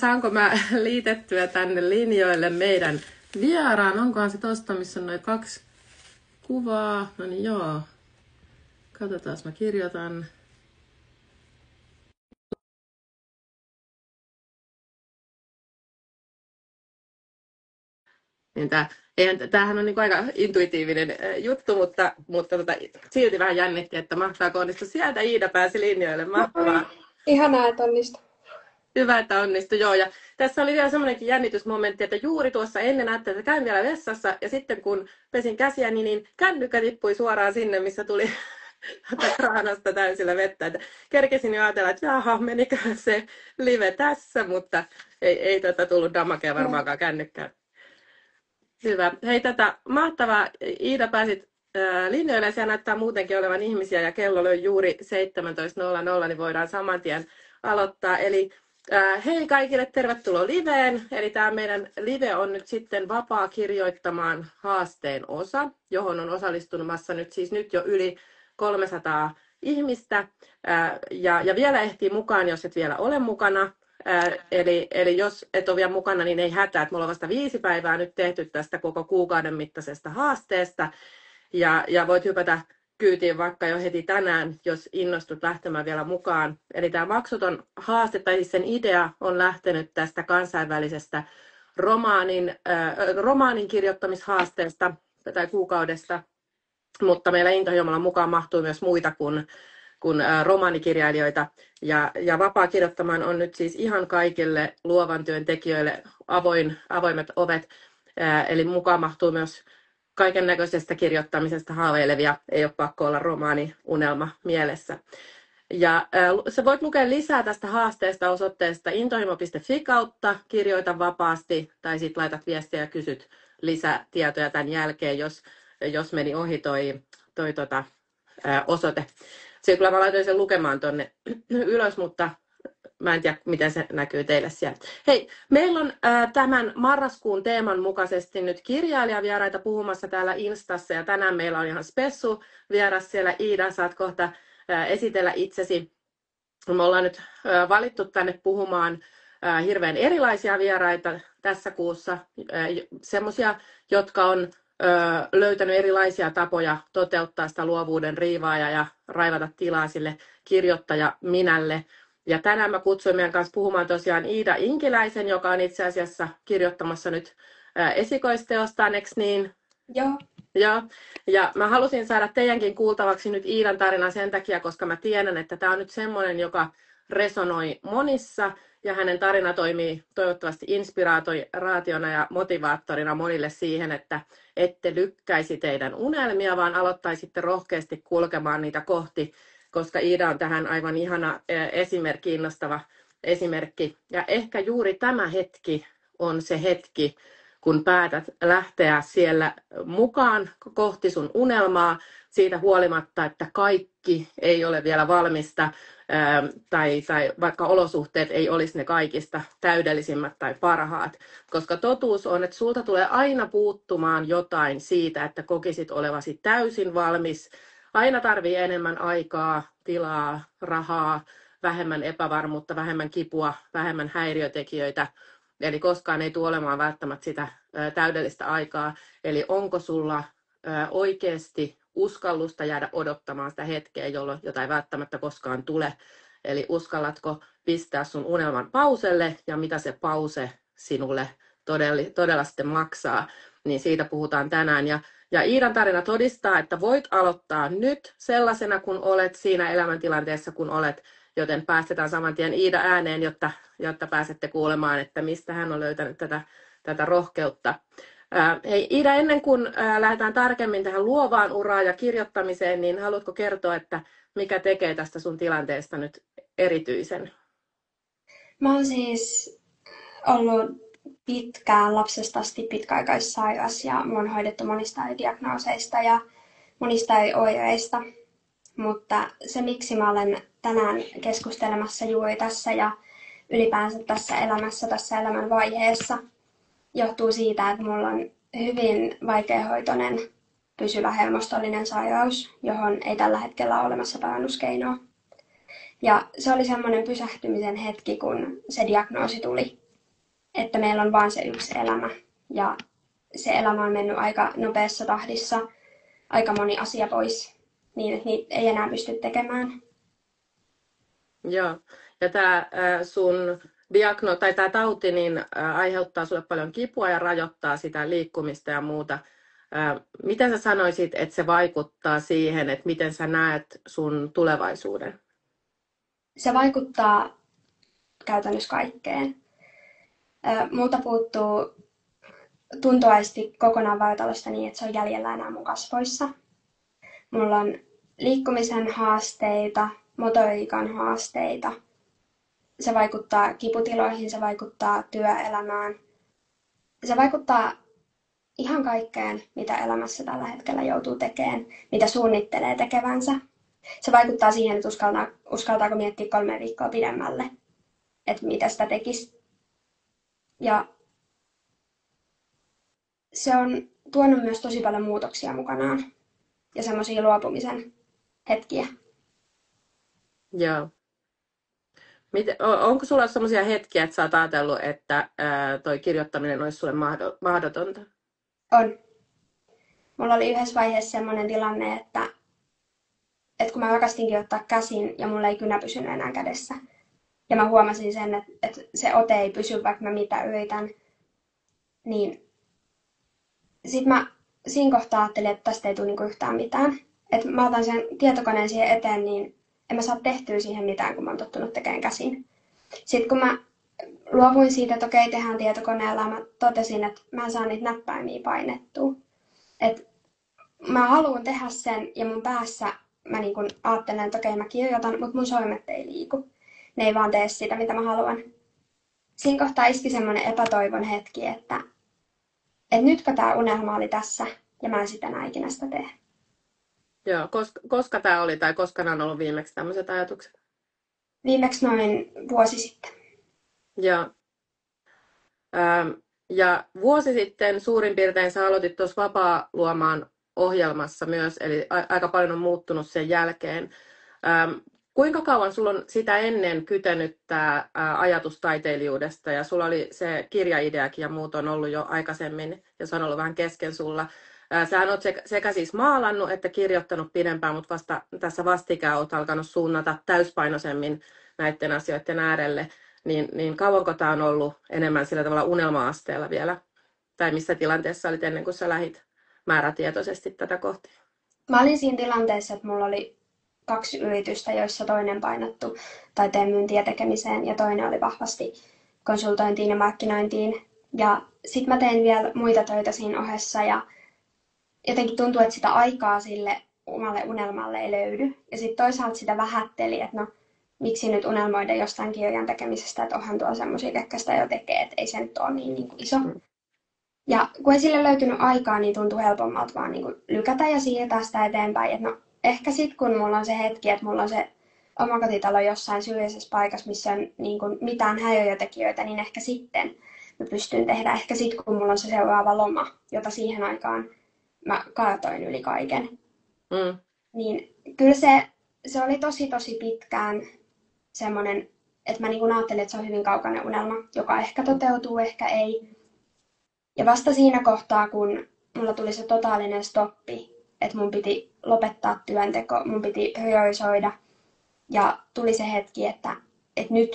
Saanko mä liitettyä tänne linjoille meidän vieraan? Onkohan se tosta, missä on noin 2 kuvaa? No niin joo. Katsotaan, mä kirjoitan. Niin tämähän on niin aika intuitiivinen juttu, mutta silti vähän jännitti, että mahtaako onnistua. Sieltä Iida pääsi linjoille. Mahtavaa. Ihanaa, että onnistui. Hyvä, että onnistui, joo. Ja tässä oli vielä semmoinenkin jännitysmomentti, että juuri tuossa ennen ajattelin, että käyn vielä vessassa, ja sitten kun pesin käsiäni, niin kännykkä tippui suoraan sinne, missä tuli kraanasta täysillä vettä. Että kerkesin jo ajatella, että jaha, menikö se live tässä, mutta ei tullut damakea varmaankaan kännykkään. Hyvä. Hei, mahtavaa. Iida, pääsit linjoille. Siellä näyttää muutenkin olevan ihmisiä ja kello löi juuri 17.00, niin voidaan saman tien aloittaa. Eli hei kaikille, tervetuloa liveen. Eli tämä meidän live on nyt sitten vapaa kirjoittamaan haasteen osa, johon on osallistumassa nyt jo yli 300 ihmistä. Ja vielä ehtii mukaan, jos et vielä ole mukana. Eli jos et ole vielä mukana, niin ei hätää, että me ollaan vasta 5 päivää nyt tehty tästä koko kuukauden mittaisesta haasteesta. Ja voit hypätä kyytiin vaikka jo heti tänään, jos innostut lähtemään vielä mukaan. Eli tämä maksuton haaste, tai siis sen idea on lähtenyt tästä kansainvälisestä romaanin kirjoittamishaasteesta tai kuukaudesta. Mutta meillä Intohimolla mukaan mahtuu myös muita kuin romaanikirjailijoita. Ja vapaa kirjoittamaan on nyt siis ihan kaikille luovan työn tekijöille avoimet ovet. Eli mukaan mahtuu myös kaiken näköisestä kirjoittamisesta haaveilevia, ei ole pakko olla romaaniunelma mielessä. Ja sä voit lukea lisää tästä haasteesta osoitteesta intohimo.fi kautta kirjoita vapaasti, tai sitten laitat viestiä ja kysyt lisätietoja tämän jälkeen, jos meni ohi toi osoite. Sitten kyllä mä laitoin sen lukemaan tuonne ylös, mutta mä en tiedä, miten se näkyy teille siellä. Hei, meillä on tämän marraskuun teeman mukaisesti nyt kirjailijavieraita puhumassa täällä Instassa, ja tänään meillä on ihan spessu vieras siellä. Iida, saat kohta esitellä itsesi. Me ollaan nyt valittu tänne puhumaan hirveän erilaisia vieraita tässä kuussa, semmoisia, jotka on löytänyt erilaisia tapoja toteuttaa sitä luovuuden riivaa ja raivata tilaa sille kirjoittaja-minälle. Ja tänään mä kutsuin meidän kanssa puhumaan tosiaan Iida Inkiläisen, joka on itse asiassa kirjoittamassa nyt esikoisteostaan, eikö niin? Joo. Joo. Ja mä halusin saada teidänkin kuultavaksi nyt Iidan tarinan sen takia, koska mä tiedän, että tämä on nyt semmoinen, joka resonoi monissa, ja hänen tarina toimii toivottavasti inspiraationa ja motivaattorina monille siihen, että ette lykkäisi teidän unelmia, vaan aloittaisitte rohkeasti kulkemaan niitä kohti, koska Iida on tähän aivan ihana esimerkki, innostava esimerkki. Ja ehkä juuri tämä hetki on se hetki, kun päätät lähteä siellä mukaan kohti sun unelmaa, siitä huolimatta, että kaikki ei ole vielä valmista, tai vaikka olosuhteet ei olisi ne kaikista täydellisimmät tai parhaat. Koska totuus on, että sulta tulee aina puuttumaan jotain siitä, että kokisit olevasi täysin valmis. Aina tarvii enemmän aikaa, tilaa, rahaa, vähemmän epävarmuutta, vähemmän kipua, vähemmän häiriötekijöitä. Eli koskaan ei tule olemaan välttämättä sitä täydellistä aikaa. Eli onko sulla oikeasti uskallusta jäädä odottamaan sitä hetkeä, jota ei välttämättä koskaan tule. Eli uskallatko pistää sun unelman pauselle ja mitä se pause sinulle todella sitten maksaa. Niin siitä puhutaan tänään. Ja Iidan tarina todistaa, että voit aloittaa nyt sellaisena, kun olet siinä elämäntilanteessa, kun olet, joten päästetään saman tien Iida ääneen, jotta pääsette kuulemaan, että mistä hän on löytänyt tätä rohkeutta. Hei Iida, ennen kuin lähdetään tarkemmin tähän luovaan uraan ja kirjoittamiseen, niin haluatko kertoa, että mikä tekee tästä sun tilanteesta nyt erityisen? Mä oon siis ollut pitkään lapsesta asti pitkäaikaissairas ja mä oon hoidettu monista eri diagnooseista ja monista eri oireista. Mutta se, miksi mä olen tänään keskustelemassa juuri tässä ja ylipäänsä tässä elämässä, tässä elämän vaiheessa, johtuu siitä, että mulla on hyvin vaikeahoitoinen pysyvä hermostollinen sairaus, johon ei tällä hetkellä ole olemassa parannuskeinoa. Ja se oli semmoinen pysähtymisen hetki, kun se diagnoosi tuli. että meillä on vain se yksi elämä. Ja se elämä on mennyt aika nopeassa tahdissa, aika moni asia pois, niin että niitä ei enää pysty tekemään. Joo. Ja tämä sun tai tämä tauti niin, aiheuttaa sulle paljon kipua ja rajoittaa sitä liikkumista ja muuta. Miten sä sanoisit, että se vaikuttaa siihen, että miten sä näet sun tulevaisuuden? Se vaikuttaa käytännössä kaikkeen. Multa puuttuu tuntoaisti kokonaan vartalosta niin, että se on jäljellä enää mun kasvoissa. Mulla on liikkumisen haasteita, motoriikan haasteita. Se vaikuttaa kiputiloihin, se vaikuttaa työelämään. Se vaikuttaa ihan kaikkeen, mitä elämässä tällä hetkellä joutuu tekemään, mitä suunnittelee tekevänsä. Se vaikuttaa siihen, että uskaltaako miettiä 3 viikkoa pidemmälle, että mitä sitä tekisi. Ja se on tuonut myös tosi paljon muutoksia mukanaan ja semmoisia luopumisen hetkiä. Joo. Onko sulla sellaisia hetkiä, että sä oot ajatellut, että toi kirjoittaminen olisi sulle mahdotonta? On. Mulla oli yhdessä vaiheessa semmoinen tilanne, että kun mä rakastin kirjoittaa käsin ja mulla ei kynä pysynyt enää kädessä. Ja mä huomasin sen, että se ote ei pysy, vaikka mä mitä yritän. Niin sit mä siinä kohtaa ajattelin, että tästä ei tule niinku yhtään mitään. Että mä otan sen tietokoneen siihen eteen, niin en mä saa tehtyä siihen mitään, kun mä oon tottunut tekemään käsin. Sitten kun mä luovuin siitä, että okei, tehdään tietokoneella, mä totesin, että mä en saa niitä näppäimiä painettua. Että mä haluan tehdä sen ja mun päässä mä niin kun ajattelen, että okei, mä kirjoitan, mutta mun sormet ei liiku. Ne ei vaan tee sitä, mitä mä haluan. Siinä kohtaa iski semmoinen epätoivon hetki, että nytkö tää unelma oli tässä ja mä en sitä enää ikinä sitä tee. Joo, koska tämä oli tai koska nämä on ollut viimeksi tämmöiset ajatukset? Viimeksi noin vuosi sitten. Joo. Ja vuosi sitten suurin piirtein sä aloitit tuossa Vapaa luomaan ohjelmassa myös, eli aika paljon on muuttunut sen jälkeen. Kuinka kauan sulla on sitä ennen kytenyt tämä ajatus taiteilijuudesta, ja sulla oli se kirjaideakin ja muut on ollut jo aikaisemmin, ja se on ollut vähän kesken sulla. Sähän olet sekä siis maalannut että kirjoittanut pidempään, mutta vasta tässä vastikään olet alkanut suunnata täyspainoisemmin näiden asioiden äärelle. Niin kauanko tämä on ollut enemmän sillä tavalla unelma-asteella vielä? Tai missä tilanteessa olit ennen kuin sä lähit määrätietoisesti tätä kohti? Mä olin siinä tilanteessa, että mulla oli 2 yritystä, joissa toinen painottu taiteen myyntiin ja tekemiseen ja toinen oli vahvasti konsultointiin ja markkinointiin. Ja sit mä tein vielä muita töitä siinä ohessa ja jotenkin tuntuu, että sitä aikaa sille omalle unelmalle ei löydy. Ja sitten toisaalta sitä vähätteli, että no miksi nyt unelmoida jostain kirjan tekemisestä, että onhan tuolla semmoisia, ketkä sitä jo tekee, että ei se nyt ole niin kuin iso. Ja kun ei sille löytynyt aikaa, niin tuntui helpommalta vaan niin kuin lykätä ja siirtää sitä eteenpäin. Että no ehkä sitten kun mulla on se hetki, että mulla on se omakotitalo jossain syrjäisessä paikassa, missä on niin kuin mitään häiriötekijöitä, niin ehkä sitten mä pystyn tehdä. Ehkä sitten kun mulla on se seuraava loma, jota siihen aikaan mä kaatoin yli kaiken. Niin kyllä se oli tosi pitkään semmoinen, että mä niin kuin ajattelin, että se on hyvin kaukainen unelma, joka ehkä toteutuu, ehkä ei. Ja vasta siinä kohtaa, kun mulla tuli se totaalinen stoppi, että mun piti lopettaa työnteko, mun piti priorisoida. Ja tuli se hetki, että nyt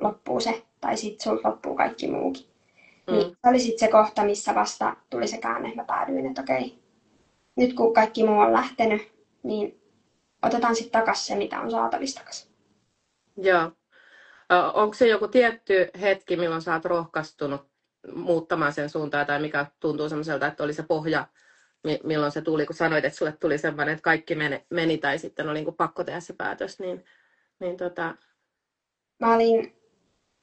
loppuu se, tai sitten sulta loppuu kaikki muukin. Niin se oli sitten se kohta, missä vasta tuli se käänne, että mä päädyin, että okei, nyt kun kaikki muu on lähtenyt, niin otetaan sitten takaisin se, mitä on saatavissa takaisin. Joo. Onko se joku tietty hetki, milloin sä oot rohkaistunut muuttamaan sen suuntaan, tai mikä tuntuu semmoiselta, että oli se pohja, milloin se tuli, kun sanoit, että sulle tuli semmoinen, että kaikki meni tai sitten oli niin pakko tehdä se päätös, Mä olin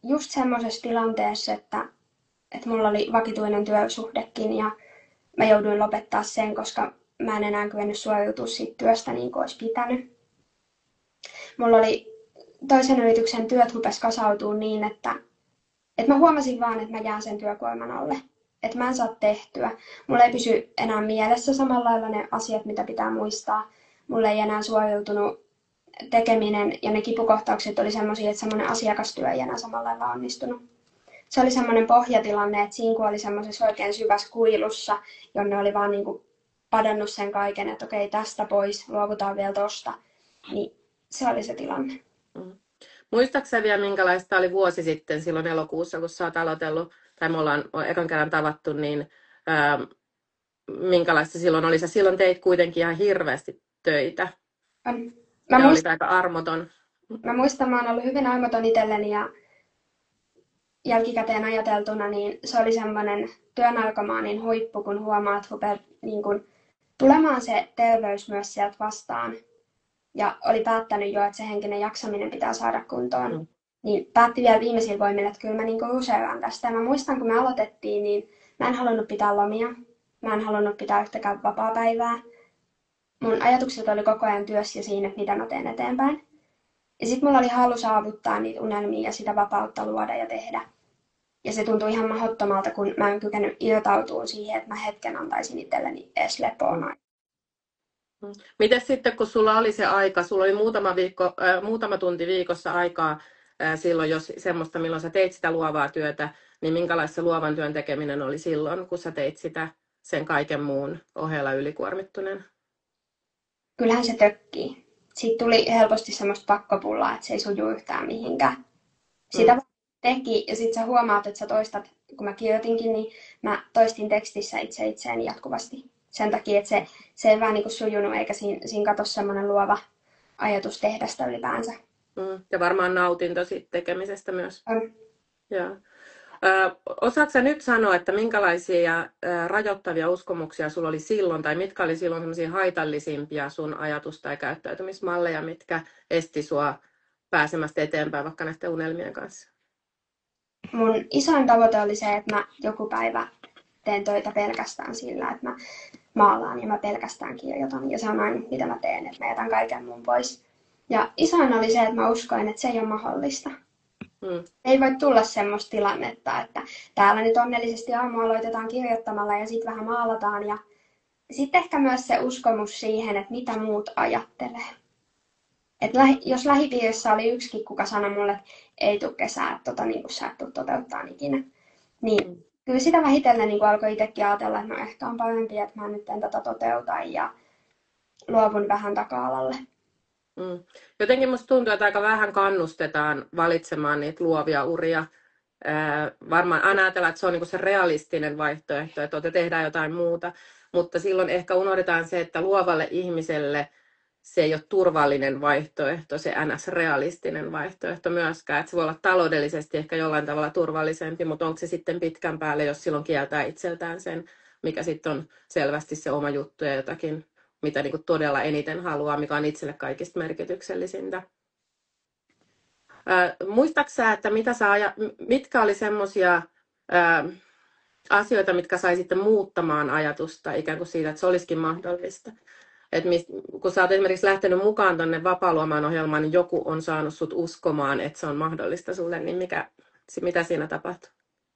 just semmoisessa tilanteessa, että mulla oli vakituinen työsuhdekin ja mä jouduin lopettaa sen, koska mä en enää kyennyt suoriutua siitä työstä niin kuin olisi pitänyt. Mulla oli toisen yrityksen työt rupesi kasautumaan niin, että mä huomasin vaan, että mä jään sen työkuorman alle. Että mä en saa tehtyä. Mulla ei pysy enää mielessä samalla lailla ne asiat, mitä pitää muistaa. Mulla ei enää suoriutunut tekeminen ja ne kipukohtaukset oli semmoisia, että semmoinen asiakastyö ei enää samalla lailla onnistunut. se oli semmoinen pohjatilanne, että Sinku oli semmoisessa oikein syvässä kuilussa, jonne oli vaan niin kuin padannut sen kaiken, että okei, tästä pois, luovutaan vielä tosta. Niin se oli se tilanne. Muistaakseni vielä, minkälaista oli vuosi sitten silloin elokuussa, kun sä oot aloitellut, tai me ollaan ekan kerran tavattu, niin minkälaista silloin oli? Sä silloin teit kuitenkin ihan hirveästi töitä. Ja olit aika armoton. Mä muistan, mä oon ollut hyvin armoton itselleni ja jälkikäteen ajateltuna, niin se oli semmoinen työnarkomaanin huippu, kun huomaat, että niin kun tulemaan se terveys myös sieltä vastaan. Ja oli päättänyt jo, että se henkinen jaksaminen pitää saada kuntoon. Niin päätti vielä viimeisillä voimilla, että kyllä mä niin ruseeraan tästä. Ja mä muistan, kun me aloitettiin, niin mä en halunnut pitää lomia. Mä en halunnut pitää yhtäkään vapaapäivää. Mun ajatukset oli koko ajan työssä ja siinä, että mitä mä teen eteenpäin. Ja sitten mulla oli halu saavuttaa niitä unelmia ja sitä vapautta luoda ja tehdä. Ja se tuntui ihan mahdottomalta, kun mä en kykenyt irtautua siihen, että mä hetken antaisin itselleni edes lepoa. Miten sitten, kun sulla oli se aika, sulla oli muutama tunti viikossa aikaa silloin, jos semmoista, milloin sä teit sitä luovaa työtä, niin minkälaista luovan työn tekeminen oli silloin, kun sä teit sitä sen kaiken muun ohella ylikuormittuneen? Kyllähän se tökkii. Siitä tuli helposti semmoista pakkopullaa, että se ei suju yhtään mihinkään. Sitä teki ja sitten sä huomaat, että sä toistat, kun mä kirjoitinkin, niin mä toistin tekstissä itseäni jatkuvasti. Sen takia, että se ei vaan niin kuin sujunut eikä siinä katossa semmoinen luova ajatus tehdä sitä ylipäänsä. Ja varmaan nautinto siitä tekemisestä myös. Joo. Osaatko sä nyt sanoa, että minkälaisia rajoittavia uskomuksia sulla oli silloin, tai mitkä oli silloin sellaisia haitallisimpia sun ajatus- tai käyttäytymismalleja, mitkä esti sua pääsemästä eteenpäin vaikka näiden unelmien kanssa? Mun isoin tavoite oli se, että mä joku päivä teen töitä pelkästään sillä, että mä maalaan ja mä pelkästään kirjoitan. Ja se on aina, mitä mä teen, että mä jätän kaiken mun pois. Ja isoin oli se, että mä uskoin, että se ei ole mahdollista. Ei voi tulla semmoista tilannetta, että täällä nyt onnellisesti aamu aloitetaan kirjoittamalla ja sitten vähän maalataan. Ja sitten ehkä myös se uskomus siihen, että mitä muut ajattelee. Että jos lähipiirissä oli yksikin, kuka sanoi mulle, että ei tule kesää, että niin kuin sä et tule toteuttaa ikinä. Niin kyllä sitä vähitellen niin alkoi itsekin ajatella, että no ehkä on parempi, että mä nyt en tätä toteuta ja luovun vähän taka-alalle. Jotenkin musta tuntuu, että aika vähän kannustetaan valitsemaan niitä luovia uria. Varmaan aina ajatellaan, että se on niin kuin se realistinen vaihtoehto, että tehdään jotain muuta. Mutta silloin ehkä unohdetaan se, että luovalle ihmiselle se ei ole turvallinen vaihtoehto, se NS-realistinen vaihtoehto myöskään. Että se voi olla taloudellisesti ehkä jollain tavalla turvallisempi, mutta onko se sitten pitkän päälle, jos silloin kieltää itseltään sen, mikä sitten on selvästi se oma juttu ja jotakin, mitä niin kuin todella eniten haluaa, mikä on itselle kaikista merkityksellisintä. Muistatko sä, että mitkä oli semmoisia asioita, mitkä sai sitten muuttamaan ajatusta ikään kuin siitä, että se olisikin mahdollista? Et kun sä oot esimerkiksi lähtenyt mukaan tuonne Vapaa-luomaan ohjelmaan, niin joku on saanut sut uskomaan, että se on mahdollista sulle, niin mitä siinä tapahtui?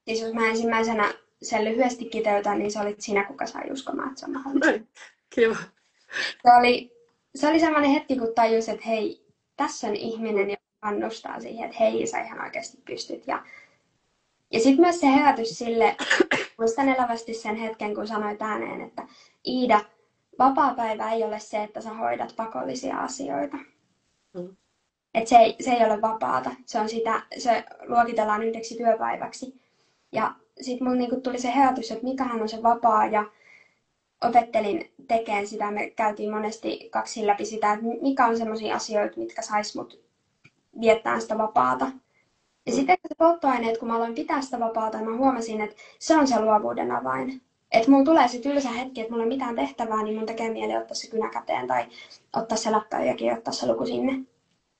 Siis jos mä ensimmäisenä sen lyhyesti kiteytän, niin se olit sinä, kuka sai uskomaan, että se on mahdollista. Noin, kiva. Se oli sellainen hetki, kun tajus, että hei, tässä on ihminen, joka kannustaa siihen, että hei, sä ihan oikeasti pystyt. Ja sitten myös se herätys sille, muistan elävästi sen hetken, kun sanoit ääneen, että Iida, vapaapäivä ei ole se, että sä hoidat pakollisia asioita. Että se ei ole vapaata. Se luokitellaan yhdeksi työpäiväksi. Ja sitten mun niinku tuli se herätys, että mikähän on se vapaa. Ja opettelin tekemään sitä. Me käytiin monesti kaksin läpi sitä, että mikä on sellaisia asioita, mitkä sais mut viettää sitä vapaata. Ja sitten se polttoaineet, kun mä aloin pitää sitä vapaata, mä huomasin, että se on se luovuuden avain. Että mulla tulee se tylsä hetki, että mulla ei ole mitään tehtävää, niin mun tekee mieli ottaa se kynä käteen tai ottaa se läppäri ja kirjoittaa se luku sinne.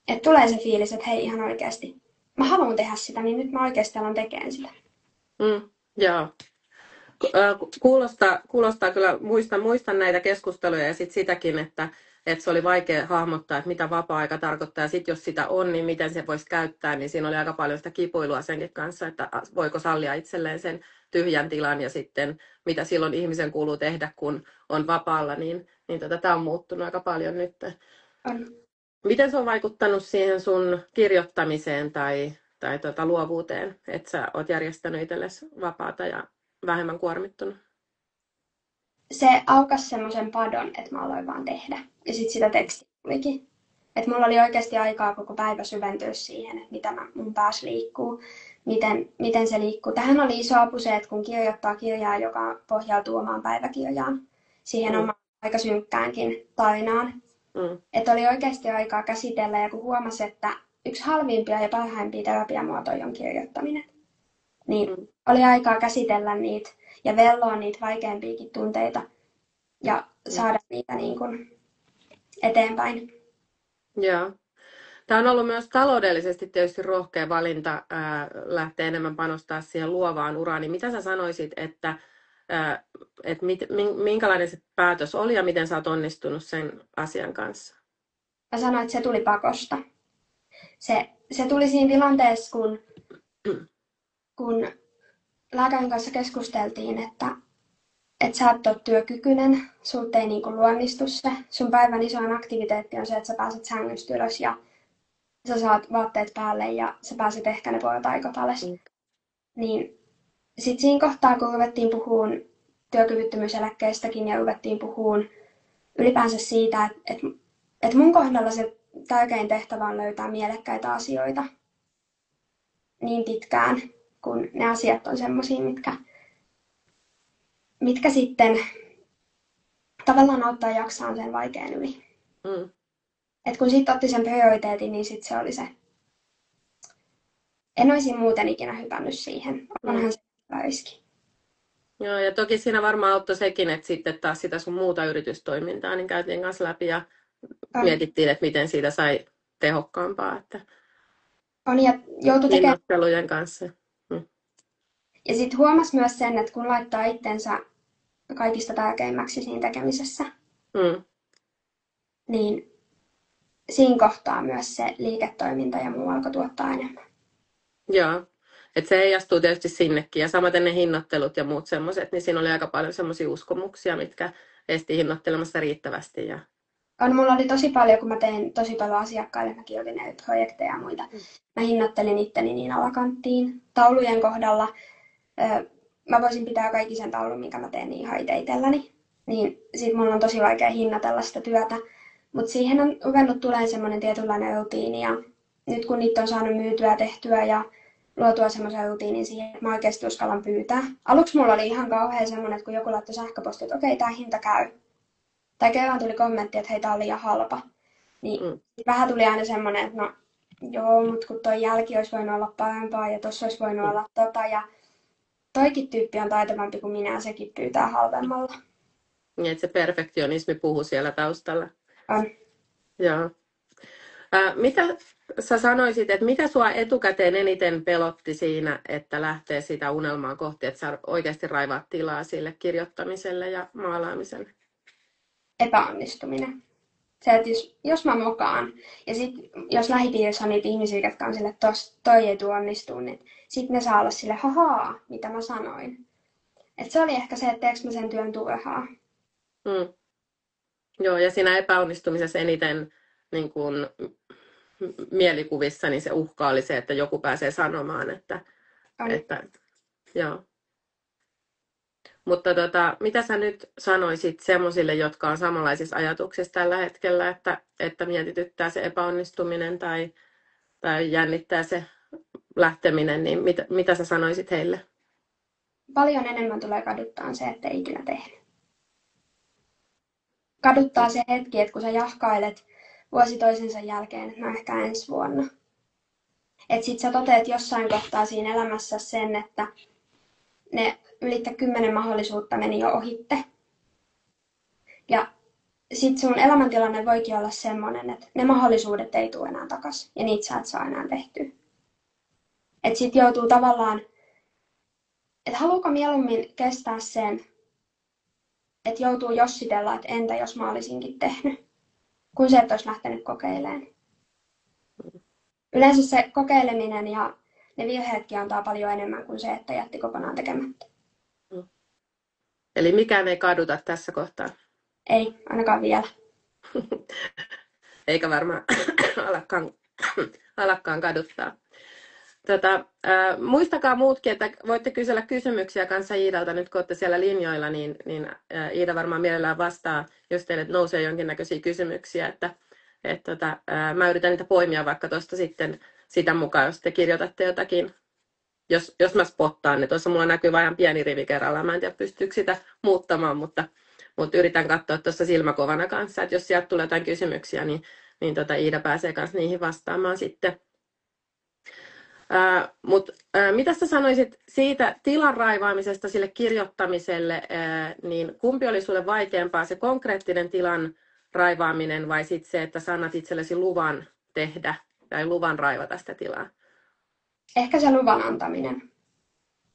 Että tulee se fiilis, että hei ihan oikeasti, mä haluan tehdä sitä, niin nyt mä oikeasti alan tekemään sitä. Joo. Kuulostaa kyllä, muistan näitä keskusteluja ja sitäkin, että se oli vaikea hahmottaa, että mitä vapaa-aika tarkoittaa. Ja sitten jos sitä on, niin miten se voisi käyttää, niin siinä oli aika paljon sitä kipuilua senkin kanssa, että voiko sallia itselleen sen tyhjän tilan ja sitten mitä silloin ihmisen kuuluu tehdä, kun on vapaalla, niin tämä on muuttunut aika paljon nyt. On. Miten se on vaikuttanut siihen sun kirjoittamiseen tai tai luovuuteen, että sä oot järjestänyt itsellesi vapaata ja vähemmän kuormittunut? Se aukaisi semmoisen padon, että mä aloin vaan tehdä. Ja sitten sitä tekstiä tulikin. Että mulla oli oikeasti aikaa koko päivä syventyä siihen, että mitä mun päässä liikkuu, miten se liikkuu. Tähän oli iso apu se, että kun kirjoittaa kirjaa, joka pohjautuu omaan päiväkirjaan, siihen omaan aika synkkäänkin tarinaan. Että oli oikeasti aikaa käsitellä, ja kun huomasi, että yksi halvimpia ja parhaimpia terapiamuotoja on kirjoittaminen, niin oli aikaa käsitellä niitä ja velloa niitä vaikeampiakin tunteita ja saada niitä niin kuin eteenpäin. Joo. Tämä on ollut myös taloudellisesti tietysti rohkea valinta lähteä enemmän panostaa siihen luovaan uraan. Niin mitä sä sanoisit, että minkälainen se päätös oli ja miten sä oot onnistunut sen asian kanssa? Mä sanoin, että se tuli pakosta. Se tuli siinä tilanteessa, kun lääkärin kanssa keskusteltiin, että sä et ole työkykyinen, sulta ei niinku luonnistu se. Sun päivän isoin aktiviteetti on se, että sä pääset sängystä ylös ja sä saat vaatteet päälle ja sä pääset ehkä ne pojat aikatalle. Niin sit siinä kohtaa, kun ruvettiin puhumaan työkyvyttömyyseläkkeestäkin ja ruvettiin puhumaan ylipäänsä siitä, että mun kohdalla se tärkein tehtävä on löytää mielekkäitä asioita niin pitkään, kun ne asiat on semmosia, mitkä sitten tavallaan auttaa jaksaan sen vaikean yli. Et kun sitten otti sen prioriteetin, niin sitten se oli se. En olisi muuten ikinä hypännyt siihen. Onhan se riski. Joo, ja toki siinä varmaan auttoi sekin, että sitten taas sitä sun muuta yritystoimintaa niin käytiin kanssa läpi ja mietittiin, että miten siitä sai tehokkaampaa. Että on ja joutui tekemään kanssa. Ja sitten huomasi myös sen, että kun laittaa itsensä kaikista tärkeimmäksi siinä tekemisessä, niin siinä kohtaa myös se liiketoiminta ja muu alkoi tuottaa enemmän. Joo, että se heijastuu tietysti sinnekin. Ja samaten ne hinnoittelut ja muut semmoiset, niin siinä oli aika paljon semmoisia uskomuksia, mitkä esti hinnoittelemassa riittävästi. Ja mulla oli tosi paljon, kun mä tein tosi paljon asiakkaille, mäkin olin näitä projekteja ja muita. Mä hinnoittelin itteni niin alakanttiin. Taulujen kohdalla mä voisin pitää kaikki sen taulun, minkä mä teen ihan itse itselläni. Niin sit mun on tosi vaikea hinnoitella sitä työtä. Mutta siihen on ruvennut tulemaan semmoinen tietynlainen rutiini. Ja nyt kun niitä on saanut myytyä, tehtyä ja luotua semmoisen rutiinin siihen, että mä oikeasti uskallan pyytää. Aluksi mulla oli ihan kauhean semmoinen, että kun joku laittoi sähköpostia, että okei, tää hinta käy. Tai kerran tuli kommentti, että hei, tää on liian halpa. Niin vähän tuli aina semmoinen, että no joo, mutta kun toi jälki olisi voinut olla parempaa ja tossa olisi voinut olla tota. Ja toikin tyyppi on taitavampi kuin minä ja sekin pyytää halvemmalla. Niin, että se perfektionismi puhuu siellä taustalla. On. Joo. Mitä sä sanoisit, että mikä sua etukäteen eniten pelotti siinä, että lähtee sitä unelmaa kohti, että sä oikeasti raivaat tilaa sille kirjoittamiselle ja maalaamiselle? Epäonnistuminen. Se, että jos mä mokaan, ja sit jos lähipiirissä on niitä ihmisiä, jotka on sille, että toi ei onnistuu, niin sit ne saa olla sille, hahaa, mitä mä sanoin. Et se oli ehkä se, että teekö mä sen työn turhaa. Joo, ja siinä epäonnistumisessa eniten niin kun, mielikuvissa niin se uhka oli se, että joku pääsee sanomaan, että joo. Mutta mitä sä nyt sanoisit semmoisille, jotka on samanlaisissa ajatuksissa tällä hetkellä, että mietityttää se epäonnistuminen tai jännittää se lähteminen, niin mitä sä sanoisit heille? Paljon enemmän tulee kaduttaa se, että ei ikinä tehnyt. Kaduttaa se hetki, että kun sä jahkailet vuosi toisensa jälkeen, että no ehkä ensi vuonna. Että sit sä toteat jossain kohtaa siinä elämässä sen, että ne ylittä 10 mahdollisuutta meni jo ohitte. Ja sit sun elämäntilanne voikin olla semmoinen, että ne mahdollisuudet ei tule enää takaisin ja niitä sä et saa enää tehtyä. Että sit joutuu tavallaan, että haluuko mieluummin kestää sen, että joutuu jossitella, että entä jos mä olisinkin tehnyt, kun se et olisi lähtenyt kokeilemaan. Yleensä se kokeileminen ja ne virheetkin antaa paljon enemmän kuin se, että jätti kokonaan tekemättä. Eli mikään ei kaduta tässä kohtaa? Ei, ainakaan vielä. Eikä varmaan alakaan kaduttaa. Muistakaa muutkin, että voitte kysellä kysymyksiä kanssa Iidalta nyt, kun olette siellä linjoilla, niin Iida varmaan mielellään vastaa, jos teille nousee jonkinnäköisiä kysymyksiä. Mä yritän niitä poimia vaikka tuosta sitten sitä mukaan, jos te kirjoitatte jotakin. Jos mä spottaan, niin tuossa mulla näkyy vain pieni rivi kerrallaan. Mä en tiedä, pystyykö sitä muuttamaan, mutta yritän katsoa tuossa silmäkovana kanssa, että jos sieltä tulee jotain kysymyksiä, niin Iida pääsee kanssa niihin vastaamaan sitten. Mitä sä sanoisit siitä tilan raivaamisesta sille kirjoittamiselle, niin kumpi oli sulle vaikeampaa, se konkreettinen tilan raivaaminen vai sitten se, että sä annat itsellesi luvan tehdä tai luvan raivata sitä tilaa? Ehkä se luvan antaminen.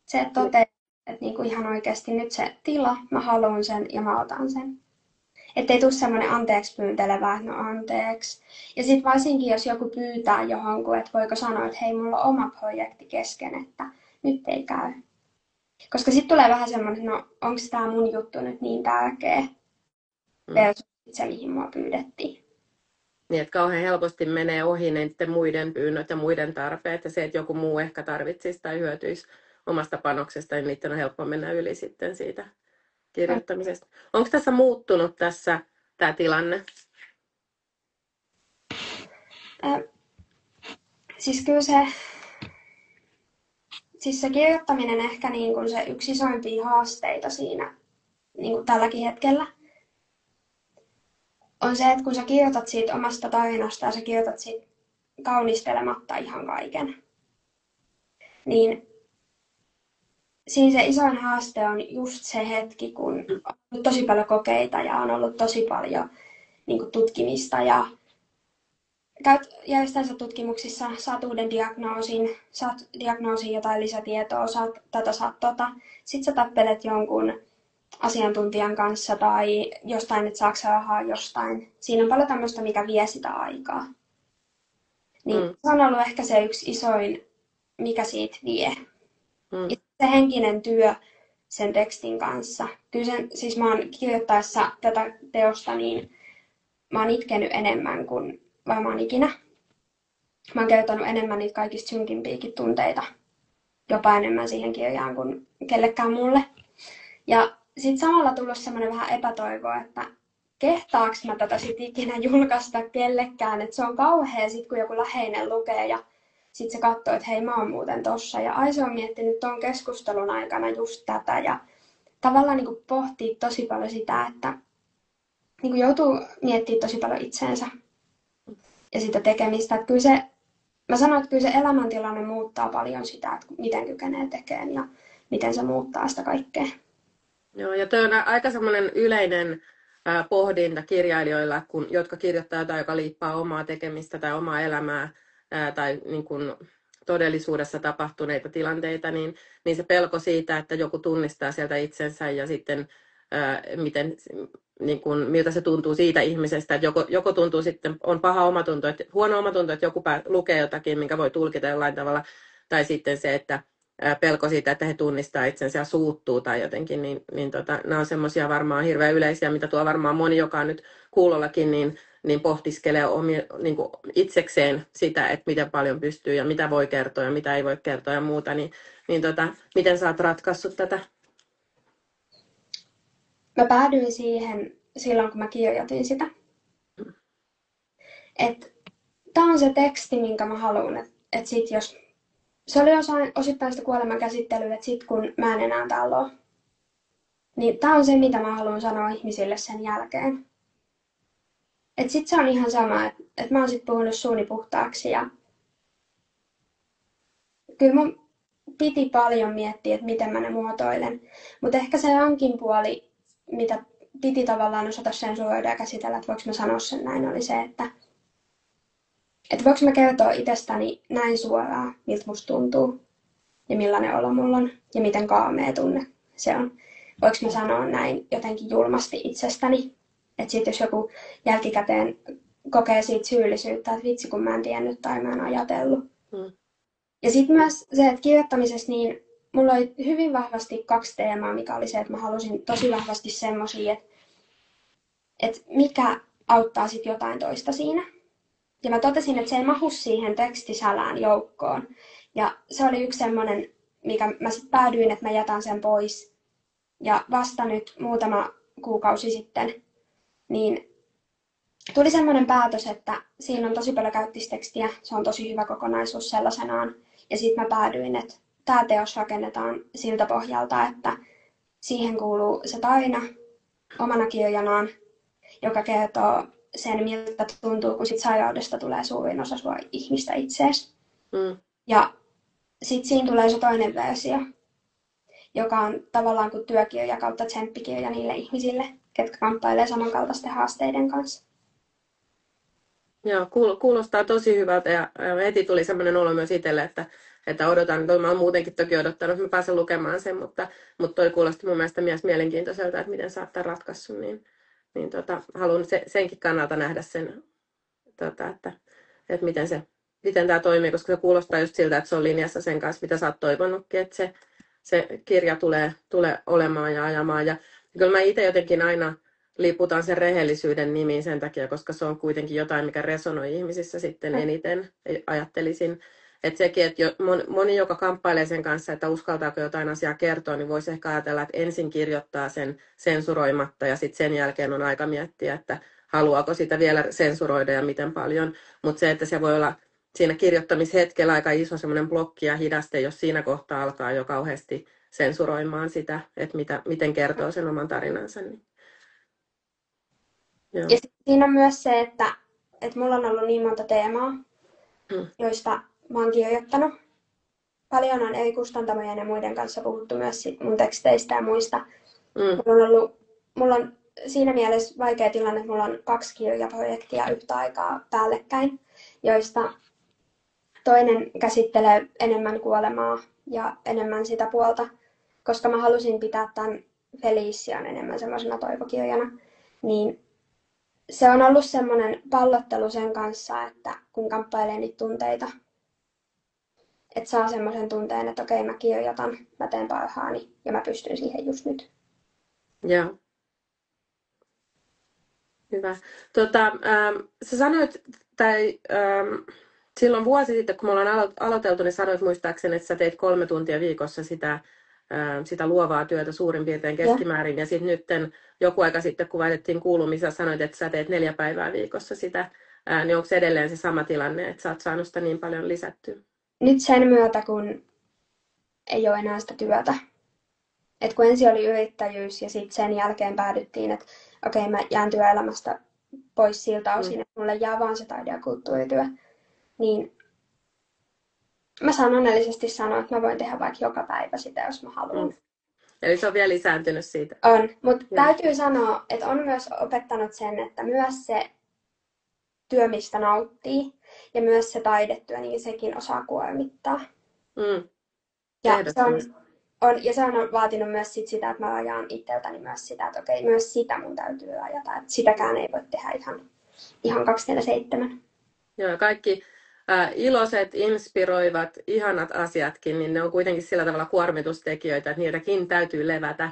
Se, että toteaa, että niinku ihan oikeasti nyt se tila, mä haluan sen ja mä otan sen. Että ei tule semmoinen anteeksi pyyntelevä, että no anteeksi. Ja sitten varsinkin, jos joku pyytää johonkin, että voiko sanoa, että hei, mulla on oma projekti kesken, että nyt ei käy. Koska sitten tulee vähän semmoinen, että no onko tämä mun juttu nyt niin tärkeä, versus se, mihin mua pyydettiin. Niin, että kauhean helposti menee ohi niiden muiden pyynnöt ja muiden tarpeet. Ja se, että joku muu ehkä tarvitsisi tai hyötyisi omasta panoksesta, niin niiden on helppo mennä yli sitten siitä kirjoittamisesta. Onko tässä muuttunut tämä tilanne? Siis kyllä se kirjoittaminen ehkä niin kuin se yksi isoimpia haasteita siinä niin kuin tälläkin hetkellä on se, että kun sä kirjoitat siitä omasta tarinasta ja sä kirjoitat siitä kaunistelematta ihan kaiken, niin siinä se isoin haaste on just se hetki, kun on ollut tosi paljon kokeita ja on ollut tosi paljon niin kuin tutkimista ja käyt järjestänsä tutkimuksissa, saat uuden diagnoosin, saat diagnoosiin jotain lisätietoa, saat tota. Sitten sä tappelet jonkun asiantuntijan kanssa tai jostain, että saako rahaa jostain. Siinä on paljon tämmöistä, mikä vie sitä aikaa. Niin se on ollut ehkä se yksi isoin, mikä siitä vie. Ja se henkinen työ sen tekstin kanssa. Kyllä siis mä oon kirjoittaessa tätä teosta, niin mä oon itkenyt enemmän kuin varmaan ikinä. Mä oon kertonut enemmän niitä kaikista synkimpiäkin tunteita. Jopa enemmän siihen kirjaan kuin kellekään mulle. Ja sitten samalla tullut semmoinen vähän epätoivo, että kehtaaks mä tätä sit ikinä julkaista kellekään. Että se on kauhea sit kun joku läheinen lukee ja sit se katsoo, että hei mä oon muuten tossa. Ja Aise on miettinyt ton keskustelun aikana just tätä. Ja tavallaan niin pohtii tosi paljon sitä, että niin joutuu miettimään tosi paljon itseensä ja sitä tekemistä. Että kyllä mä sanoin, että kyllä se elämäntilanne muuttaa paljon sitä, että miten kykenee tekemään ja miten se muuttaa sitä kaikkea. Joo, ja tuo on aika semmoinen yleinen pohdinta kirjailijoilla, jotka kirjoittaa jotain, joka liippaa omaa tekemistä tai omaa elämää tai niin kuin todellisuudessa tapahtuneita tilanteita, niin se pelko siitä, että joku tunnistaa sieltä itsensä ja sitten miltä se tuntuu siitä ihmisestä, että joko tuntuu sitten, on paha omatunto, että huono omatunto, että joku lukee jotakin, minkä voi tulkita jollain tavalla, tai sitten se, että pelko siitä, että he tunnistaa itsensä ja suuttuu tai jotenkin, nämä on semmoisia varmaan hirveän yleisiä, mitä tuo varmaan moni, joka on nyt kuulollakin, niin pohtiskelee itsekseen sitä, että miten paljon pystyy ja mitä voi kertoa ja mitä ei voi kertoa ja muuta, miten sä oot ratkaissut tätä? Mä päädyin siihen silloin, kun mä kirjoitin sitä. Että tää on se teksti, minkä mä haluan, että sit jos se oli osittain sitä kuoleman käsittelyä, että sit kun mä en enää täällä ole, niin tää on se, mitä mä haluan sanoa ihmisille sen jälkeen. Et sit se on ihan sama, että mä oon sit puhunut suuni puhtaaksi ja kyllä mun piti paljon miettiä, että miten mä ne muotoilen. Mutta ehkä se rankin puoli, mitä piti tavallaan osata sensuroida ja käsitellä, että voiko mä sanoa sen näin, oli se, että voiko mä kertoa itsestäni näin suoraan, miltä musta tuntuu ja millainen olo mulla on ja miten kaamea tunne se on. Voiko mä sanoa näin jotenkin julmasti itsestäni, että sit jos joku jälkikäteen kokee siitä syyllisyyttä, että vitsi kun mä en tiennyt tai mä en ajatellut. Ja sitten myös se, että kirjoittamisessa niin mulla oli hyvin vahvasti 2 teemaa, mikä oli se, että mä halusin tosi vahvasti semmosia, että mikä auttaa sitten jotain toista siinä. Ja mä totesin, että se ei mahu siihen tekstisälään joukkoon. Ja se oli yksi semmoinen, mikä mä sitten päädyin, että mä jätän sen pois. Ja vasta nyt muutama kuukausi sitten, niin tuli semmoinen päätös, että siinä on tosi paljon käyttistekstiä. Se on tosi hyvä kokonaisuus sellaisenaan. Ja sitten mä päädyin, että tämä teos rakennetaan siltä pohjalta, että siihen kuuluu se tarina omana kirjanaan, joka kertoo sen, miltä tuntuu, kun sit sairaudesta tulee suurin osa sua ihmistä itseesi. Ja sitten siinä tulee se toinen versio, joka on tavallaan kuin työkirja kautta tsemppikirja niille ihmisille, ketkä kamppailee samankaltaisten haasteiden kanssa. Joo, kuulostaa tosi hyvältä ja heti tuli sellainen olo myös itselle, että odotan, mä olen muutenkin toki odottanut, että mä pääsen lukemaan sen, mutta toi kuulosti mun mielestä myös mielenkiintoiselta, että miten sä oot tämän ratkaissut, niin haluan senkin kannalta nähdä sen, että miten tämä toimii, koska se kuulostaa just siltä, että se on linjassa sen kanssa, mitä sä oot toivonutkin, että se kirja tulee olemaan ja ajamaan. Ja kyllä mä itse jotenkin aina liputan sen rehellisyyden nimiin sen takia, koska se on kuitenkin jotain, mikä resonoi ihmisissä sitten eniten, ajattelisin. Että sekin, että moni, joka kamppailee sen kanssa, että uskaltaako jotain asiaa kertoa, niin voisi ehkä ajatella, että ensin kirjoittaa sen sensuroimatta ja sitten sen jälkeen on aika miettiä, että haluaako sitä vielä sensuroida ja miten paljon. Mutta se, että se voi olla siinä kirjoittamishetkellä aika iso semmoinen blokki ja hidaste, jos siinä kohtaa alkaa jo kauheasti sensuroimaan sitä, että miten kertoo sen oman tarinansa. Niin. Joo. Ja siinä on myös se, että mulla on ollut niin monta teemaa, joista mä oon kirjoittanut. Paljon on eri kustantamojen ja muiden kanssa puhuttu myös mun teksteistä ja muista. Mulla on siinä mielessä vaikea tilanne, että mulla on 2 kirjaprojektia yhtä aikaa päällekkäin, joista toinen käsittelee enemmän kuolemaa ja enemmän sitä puolta, koska mä halusin pitää tämän Felician enemmän semmoisena toivokirjana. Niin se on ollut semmoinen pallottelu sen kanssa, että kun kamppailee niitä tunteita, että saa semmoisen tunteen, että okei, mä kirjoitan, mä teen parhaani ja mä pystyn siihen just nyt. Joo. Hyvä. Sä sanoit, silloin vuosi sitten, kun me ollaan aloiteltu, niin sanoit muistaakseni, että sä teit 3 tuntia viikossa sitä luovaa työtä suurin piirtein keskimäärin. Ja sitten nyt joku aika sitten, kun vaihdettiin kuulumisia, sanoit, että sä teet 4 päivää viikossa sitä. Niin onko se edelleen se sama tilanne, että sä oot saanut sitä niin paljon lisättyä? Nyt sen myötä, kun ei ole enää sitä työtä. Et kun ensin oli yrittäjyys ja sitten sen jälkeen päädyttiin, että okei, mä jään työelämästä pois siltä osin, että mulle jää vaan se taide- ja kulttuurityö. Niin mä saan onnellisesti sanoa, että mä voin tehdä vaikka joka päivä sitä, jos mä haluan. Eli se on vielä lisääntynyt siitä. On, mutta täytyy sanoa, että on myös opettanut sen, että myös se työ, mistä nauttii, ja myös se taidetyö, niin sekin osaa kuormittaa. Ja se on vaatinut myös sitä, että mä ajan itseltäni myös sitä, että okei, myös sitä mun täytyy ajata. Että sitäkään ei voi tehdä ihan 24/7. Joo, kaikki iloiset, inspiroivat, ihanat asiatkin, niin ne on kuitenkin sillä tavalla kuormitustekijöitä, että niitäkin täytyy levätä.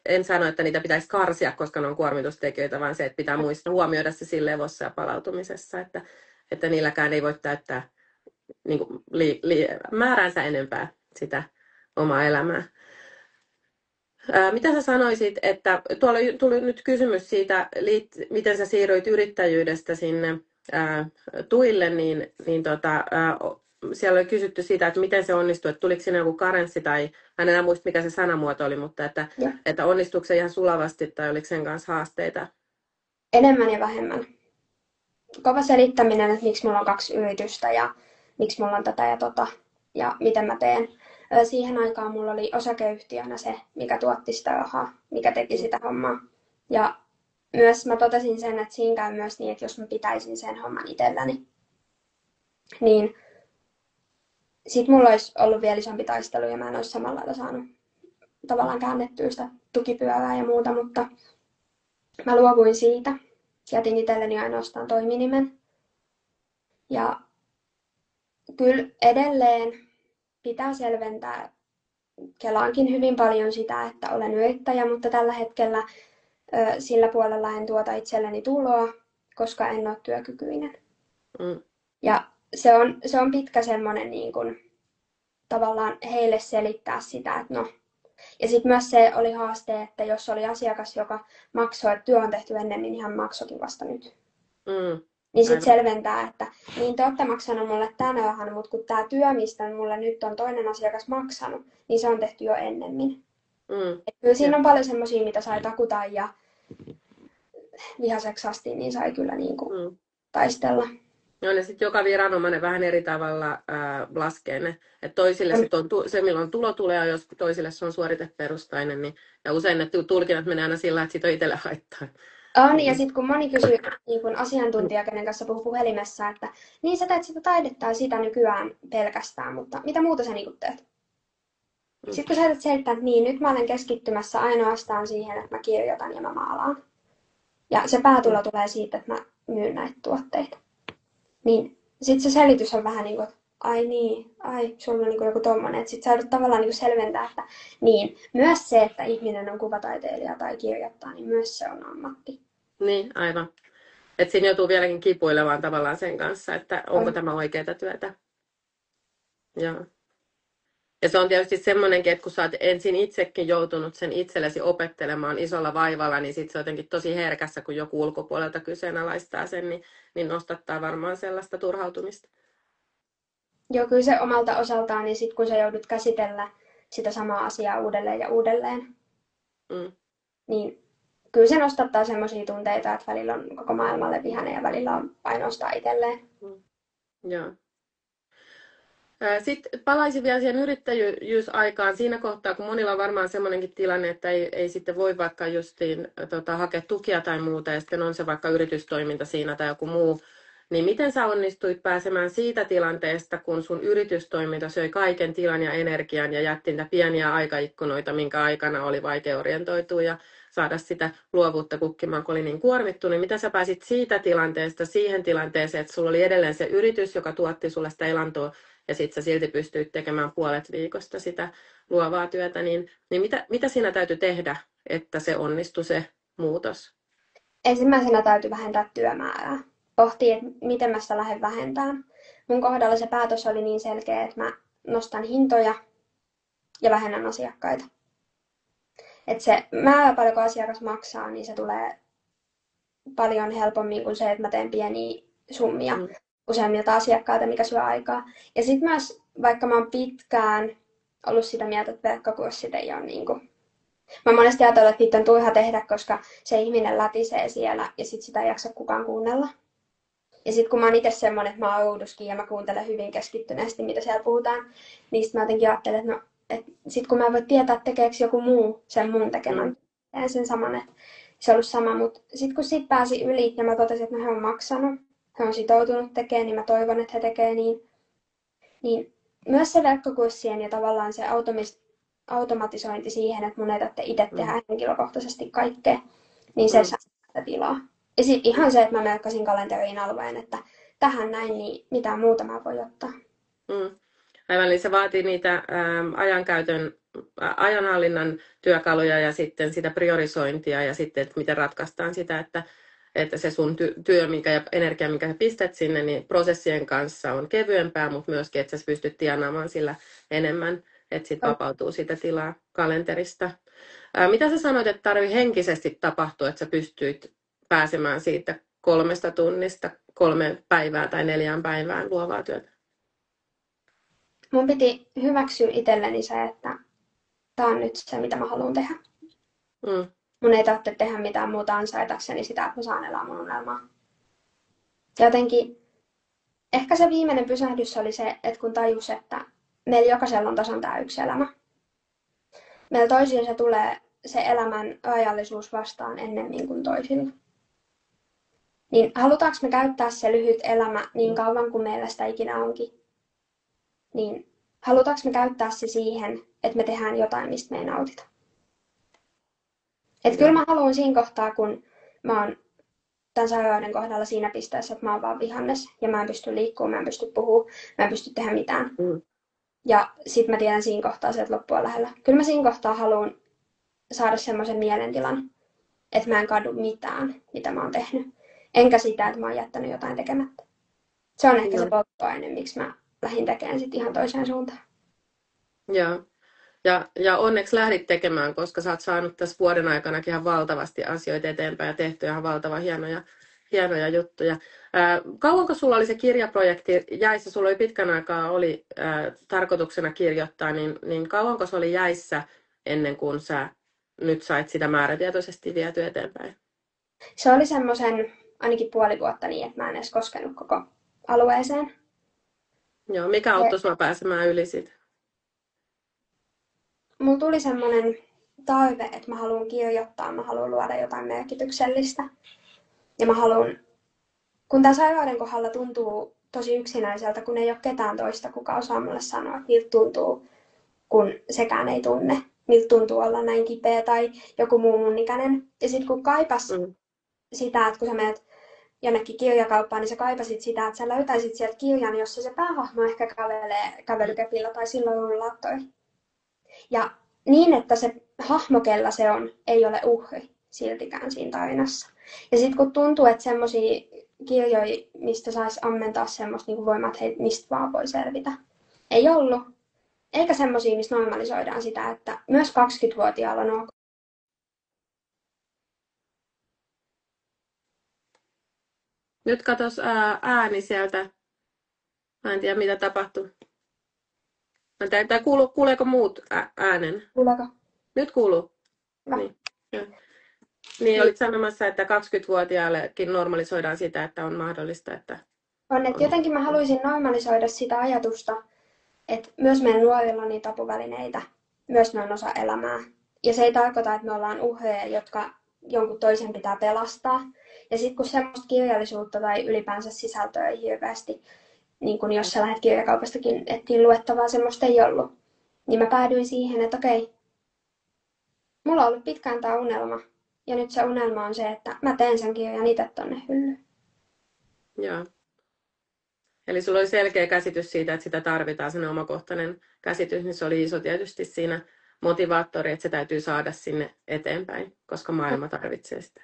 En sano, että niitä pitäisi karsia, koska ne on kuormitustekijöitä, vaan se, että pitää muistaa huomioida se siinä levossa ja palautumisessa, että niilläkään ei voi täyttää niin kuin, määränsä enempää sitä omaa elämää. Mitä sä sanoisit, että tuolla tuli nyt kysymys siitä, miten sä siirryit yrittäjyydestä sinne tuille, niin siellä oli kysytty siitä, että miten se onnistui, että tuliko siinä joku karenssi tai, mä en enää muista mikä se sanamuoto oli, mutta että onnistuiko se ihan sulavasti tai oliko sen kanssa haasteita? Enemmän ja vähemmän. Kova selittäminen, että miksi mulla on 2 yritystä ja miksi mulla on tätä ja tota ja miten mä teen. Siihen aikaan mulla oli osakeyhtiönä se, mikä tuotti sitä rahaa, mikä teki sitä hommaa. Ja myös mä totesin sen, että siinä käy myös niin, että jos mä pitäisin sen homman itselläni, niin sit mulla olisi ollut vielä isompi taistelu ja mä en olisi samalla lailla saanut tavallaan käännettyä sitä tukipyörää ja muuta, mutta mä luovuin siitä. Jätin itselleni ainoastaan toiminimen. Ja kyllä edelleen pitää selventää, kelaankin hyvin paljon sitä, että olen yrittäjä, mutta tällä hetkellä sillä puolella en tuota itselleni tuloa, koska en ole työkykyinen. Mm. Ja se on pitkä semmoinen niin kuin, tavallaan heille selittää sitä, että no. Ja sitten myös se oli haaste, että jos oli asiakas, joka maksoi, että työ on tehty ennemmin, niin hän maksoikin vasta nyt. Mm. Niin sitten Aivan. selventää, että niin te olette maksanut mulle tänään, mutta kun tämä työ, mistä mulle nyt on toinen asiakas maksanut, niin se on tehty jo ennemmin. Mm. Et kyllä Ja. siinä on paljon semmoisia, mitä sai takuta ja vihaseksi asti, niin sai kyllä niin kuin Mm. taistella. Joo, ja sitten joka viranomainen vähän eri tavalla laskee ne. Et toisille sit on se, milloin tulo tulee, ja jos toisille se on suoriteperustainen, niin, ja usein ne tulkinnat menee aina sillä, että siitä on itselle haittaa. On, ja sitten kun moni kysyy niin kun asiantuntija, kenen kanssa puhuu puhelimessa, että niin sä teet sitä taidetta ja sitä nykyään pelkästään, mutta mitä muuta sä niin teet? Sitten kun sä yrität selittää, että niin, nyt mä olen keskittymässä ainoastaan siihen, että mä kirjoitan ja mä maalaan. Ja se päätulo tulee siitä, että mä myyn näitä tuotteita. Niin sitten se selitys on vähän niin kuin, että ai niin, ai, sulla on niin kuin joku tommonen. Että sitten sä joudut tavallaan niin kuin selventää, että niin, myös se, että ihminen on kuvataiteilija tai kirjoittaa, niin myös se on ammatti. Niin, aivan. Että siinä joutuu vieläkin kipuilemaan tavallaan sen kanssa, että onko On. tämä oikeaa työtä. Joo. Ja se on tietysti semmoinenkin, että kun sä oot ensin itsekin joutunut sen itsellesi opettelemaan isolla vaivalla, niin sit se on jotenkin tosi herkässä, kun joku ulkopuolelta kyseenalaistaa sen, niin nostattaa varmaan sellaista turhautumista. Joo, kyllä se omalta osaltaan, niin sitten kun sä joudut käsitellä sitä samaa asiaa uudelleen ja uudelleen, niin kyllä se nostattaa semmoisia tunteita, että välillä on koko maailmalle vihainen ja välillä on ainoastaan itselleen. Joo. Sitten palaisin vielä siihen yrittäjyysaikaan siinä kohtaa, kun monilla on varmaan semmoinenkin tilanne, että ei sitten voi vaikka justiin hakea tukia tai muuta, ja sitten on se vaikka yritystoiminta siinä tai joku muu. Niin miten sä onnistuit pääsemään siitä tilanteesta, kun sun yritystoiminta söi kaiken tilan ja energian ja jätti niitä pieniä aikaikkunoita, minkä aikana oli vaikea orientoitua ja saada sitä luovuutta kukkimaan, kun oli niin kuormittu, niin miten sä pääsit siitä tilanteesta siihen tilanteeseen, että sulla oli edelleen se yritys, joka tuotti sulle sitä elantoa, ja sitten sä silti pystyit tekemään puolet viikosta sitä luovaa työtä, niin mitä siinä täytyy tehdä, että se onnistui se muutos? Ensimmäisenä täytyy vähentää työmäärää. Pohtii, että miten mä sitä lähden vähentämään. Mun kohdalla se päätös oli niin selkeä, että mä nostan hintoja ja vähennän asiakkaita. Että se määrä, paljonko asiakas maksaa, niin se tulee paljon helpommin kuin se, että mä teen pieniä summia useammilta asiakkailta, mikä syö aikaa. Ja sitten myös, vaikka mä oon pitkään ollut sitä mieltä, että verkkokurssit ei ole niin kuin. Mä oon monesti ajatellut, että niitä on turha tehdä, koska se ihminen lätisee siellä ja sitten sitä ei jaksa kukaan kuunnella. Ja sitten kun mä oon itse semmonen, että mä oon ouduskin ja mä kuuntelen hyvin keskittyneesti, mitä siellä puhutaan, niin sit mä jotenkin ajattelen, että no, sit kun mä en voi tietää, että tekeekö joku muu sen mun tekemän, teen sen saman, että se on ollut sama. Mutta sitten kun siitä pääsi yli ja mä totesin, että no, he on maksanut, he on sitoutunut tekemään, niin mä toivon, että he tekee niin myös se verkkokurssien ja tavallaan se automatisointi siihen, että mun ei tarvitse itse tehdä henkilökohtaisesti kaikkea, niin se saa sitä tilaa. Ja sitten ihan se, että mä merkkasin kalenteriin alueen, että tähän näin, niin mitään muuta mä voi ottaa. Aivan, eli se vaatii niitä ajanhallinnan työkaluja ja sitten sitä priorisointia ja sitten, että miten ratkaistaan sitä, että se sun työ ja energia, minkä sä pistät sinne, niin prosessien kanssa on kevyempää, mutta myöskin, että sä pystyt tienaamaan sillä enemmän, että sitten vapautuu sitä tilaa kalenterista. Mitä sä sanoit, että tarvii henkisesti tapahtua, että sä pystyit pääsemään siitä 3 tunnista 3 päivää tai 4 päivään luovaa työtä? Mun piti hyväksyä itselleni se, että tää on nyt se, mitä mä haluan tehdä. Mun ei tarvitse tehdä mitään muuta ansaitakseni sitä, että mä saan elää mun unelmaa. Jotenkin ehkä se viimeinen pysähdys oli se, että kun tajus, että meillä jokaisella on tasan tää yksi elämä. Meillä toisilla se tulee se elämän rajallisuus vastaan ennemmin kuin toisilla. Niin halutaanko me käyttää se lyhyt elämä niin kauan kuin meillä sitä ikinä onkin? Niin halutaanko me käyttää se siihen, että me tehdään jotain, mistä me ei nautita? Että kyllä mä haluan siinä kohtaa, kun mä oon tämän sairauden kohdalla siinä pisteessä, että mä oon vaan vihannes ja mä en pysty liikkumaan, mä en pysty puhumaan, mä en pysty tehdä mitään. Ja sit mä tiedän siinä kohtaa se, että loppu on lähellä. Kyllä mä siinä kohtaa haluan saada semmoisen mielentilan, että mä en kadu mitään, mitä mä oon tehnyt. Enkä sitä, että mä oon jättänyt jotain tekemättä. Se on ehkä se Joo. polttoaine, miksi mä lähdin tekemään sit ihan toiseen suuntaan. Joo. Ja onneksi lähdit tekemään, koska sä oot saanut tässä vuoden aikanakin ihan valtavasti asioita eteenpäin ja tehty ihan valtavan hienoja juttuja. Kauanko sulla oli se kirjaprojekti jäissä? Sulla oli pitkän aikaa tarkoituksena kirjoittaa, niin kauanko se oli jäissä ennen kuin sä nyt sait sitä määrätietoisesti viety eteenpäin? Se oli semmoisen ainakin puoli vuotta niin, että mä en edes koskenut koko alueeseen. Joo, mikä auttoi sua pääsemään yli siitä? Mulla tuli semmoinen toive, että mä haluan kirjoittaa, mä haluan luoda jotain merkityksellistä. Ja mä haluan, kun tää sairauden kohdalla tuntuu tosi yksinäiseltä, kun ei ole ketään toista, kuka osaa mulle sanoa, että miltä tuntuu, kun sekään ei tunne. Miltä tuntuu olla näin kipeä tai joku muu mun ikäinen. Ja sit kun kaipas sitä, että kun sä menet jonnekin kirjakauppaan, niin sä kaipasit sitä, että sä löytäisit sieltä kirjan, jossa se päähahmo ehkä kävelee kävelykepillä tai silloin rullattoi. Ja niin, että se hahmo, kellä se on, ei ole uhri siltikään siinä tarinassa. Ja sitten kun tuntuu, että semmoisia kirjoja, mistä saisi ammentaa semmoista niin voimaa, että hei, mistä vaan voi selvitä. Ei ollut. Eikä semmoisia, missä normalisoidaan sitä, että myös 20-vuotiaalla on ok. Nyt katos ääni sieltä. Mä en tiedä, mitä tapahtui. Kuuleeko muut äänen? Kuuleeko? Nyt kuuluu. Hyvä. Niin, olit sanomassa, että 20-vuotiaallekin normalisoidaan sitä, että on mahdollista, että... On, että jotenkin mä haluaisin normalisoida sitä ajatusta, että myös meidän nuorilla on niitä apuvälineitä, myös ne on osa elämää. Ja se ei tarkoita, että me ollaan uhreja, jotka jonkun toisen pitää pelastaa. Ja sitten kun semmoista kirjallisuutta tai ylipäänsä sisältöä ei hirveästi, niin kun jos sä lähdet kirjakaupastakin etsiin luettavaa, semmoista ei ollut, niin mä päädyin siihen, että okei, mulla on ollut pitkään tää unelma. Ja nyt se unelma on se, että mä teen sen kirjan itse tonne hyllyyn. Joo. Eli sulla oli selkeä käsitys siitä, että sitä tarvitaan, sen omakohtainen käsitys, niin se oli iso tietysti siinä motivaattori, että se täytyy saada sinne eteenpäin, koska maailma tarvitsee sitä.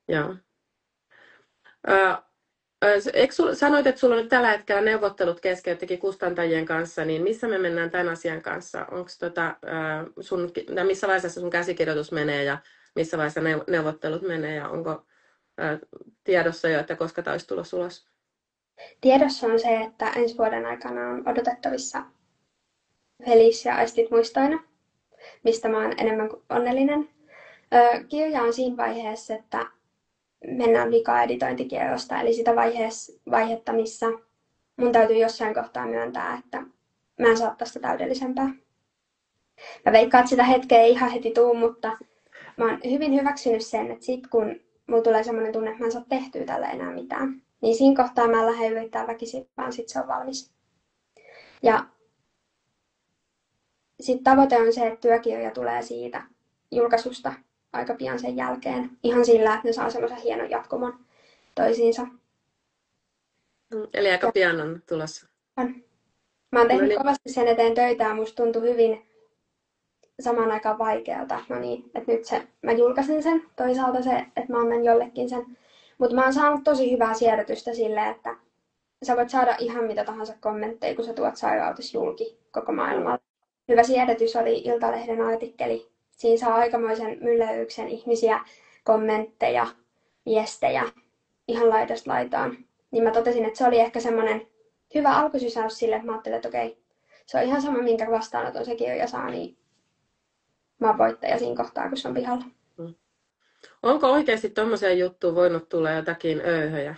Joo. Sanoit, että sulla on nyt tällä hetkellä neuvottelut kesken jotenkin kustantajien kanssa, niin missä me mennään tämän asian kanssa? Onko missä vaiheessa sun käsikirjoitus menee ja missä vaiheessa neuvottelut menee ja onko tiedossa jo, että koska tämä olisi tulossa ulos? Tiedossa on se, että ensi vuoden aikana on odotettavissa Felicia ja Aistit muistoina, mistä mä oon enemmän kuin onnellinen. Kirja on siinä vaiheessa, että mennään vika-editointikierrosta, eli sitä vaihetta, missä mun täytyy jossain kohtaa myöntää, että mä en saa tästä täydellisempää. Mä veikkaan, että sitä hetkeä ei ihan heti tuu, mutta mä oon hyvin hyväksynyt sen, että sit kun mulla tulee semmoinen tunne, että mä en saa tehtyä tällä enää mitään, niin siinä kohtaa mä lähden yrittää väkisin, vaan sit se on valmis. Ja sit tavoite on se, että työkirja tulee siitä julkaisusta aika pian sen jälkeen. Ihan sillä, että ne saa semmoisen hienon jatkumon toisiinsa. Eli aika pian on tulossa. On. Mä oon tehnyt kovasti sen eteen töitä ja musta tuntui hyvin samaan aikaan vaikealta. No niin, että nyt mä julkaisin sen. Toisaalta se, että mä annan jollekin sen. Mutta mä oon saanut tosi hyvää siedätystä silleen, että sä voit saada ihan mitä tahansa kommentteja, kun sä tuot sairautesi julki koko maailmalle. Hyvä siedätys oli Iltalehden artikkeli. Siinä saa aikamoisen myllerryksen ihmisiä, kommentteja, viestejä ihan laidasta laitaan. Niin mä totesin, että se oli ehkä semmoinen hyvä alkusysäys sille, että mä ajattelin, että okei, se on ihan sama, minkä vastaanoton se kirja saa, niin mä oon voittaja siinä kohtaa, kun se on pihalla. Onko oikeasti tommoseen juttuun voinut tulla jotakin öyhöjä?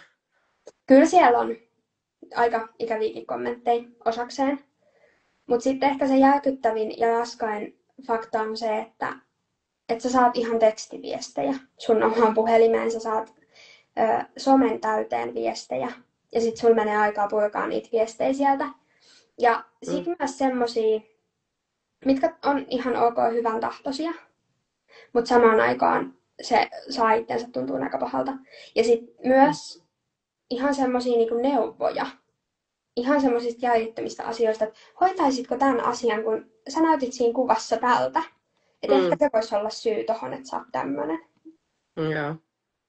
Kyllä siellä on aika ikäviäkin kommentteja osakseen. Mutta sitten ehkä se järkyttävin ja raskain fakta on se, että sä saat ihan tekstiviestejä sun omaan puhelimeen, sä saat somen täyteen viestejä ja sit sulla menee aikaa purkaa niitä viestejä sieltä. Ja sit myös semmosia, mitkä on ihan ok hyvän tahtoisia, mutta samaan aikaan se saa itsensä tuntua aika pahalta. Ja sit myös ihan semmosia niinku neuvoja. Ihan semmoisista järjettömistä asioista, että hoitaisitko tämän asian, kun sä näytit siinä kuvassa tältä. Että ehkä se voisi olla syy tohon, että sä oot tämmönen. Joo.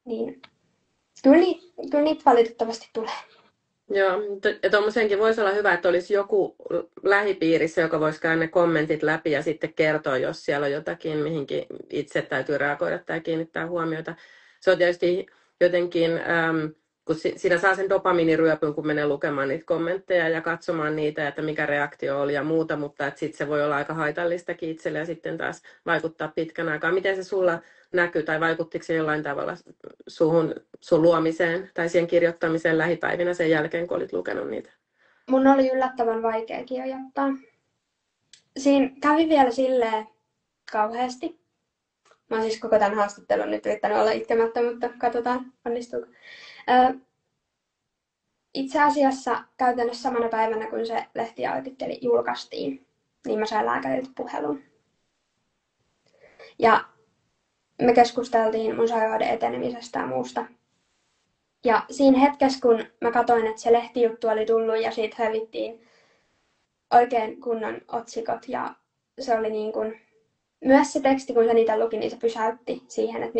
Niin. Kyllä niitä valitettavasti tulee. Joo, ja tuommoisenkin voisi olla hyvä, että olisi joku lähipiirissä, joka voisi käydä ne kommentit läpi ja sitten kertoa, jos siellä on jotakin, mihinkin itse täytyy reagoida tai kiinnittää huomiota. Se on tietysti jotenkin, kun siinä saa sen dopaminiryöpyn, kun menee lukemaan niitä kommentteja ja katsomaan niitä, että mikä reaktio oli ja muuta, mutta sitten se voi olla aika haitallistakin itselle ja sitten taas vaikuttaa pitkän aikaa. Miten se sulla näkyy tai vaikuttiko se jollain tavalla sun luomiseen tai siihen kirjoittamiseen lähipäivinä sen jälkeen, kun olit lukenut niitä? Mun oli yllättävän vaikea kirjoittaa. Siinä kävi vielä silleen kauheasti. Mä oon siis koko tämän haastattelun nyt yrittänyt olla itkemättä, mutta katsotaan onnistuuko. Itse asiassa käytännössä samana päivänä, kun se lehtiartikkeli julkaistiin, niin mä sain lääkäriltä puhelun. Ja me keskusteltiin mun sairauden etenemisestä ja muusta. Ja siinä hetkessä, kun mä katsoin, että se lehtijuttu oli tullut ja siitä revittiin oikein kunnon otsikot ja se oli niin kuin, myös se teksti, kun se niitä luki, niin se pysäytti siihen, että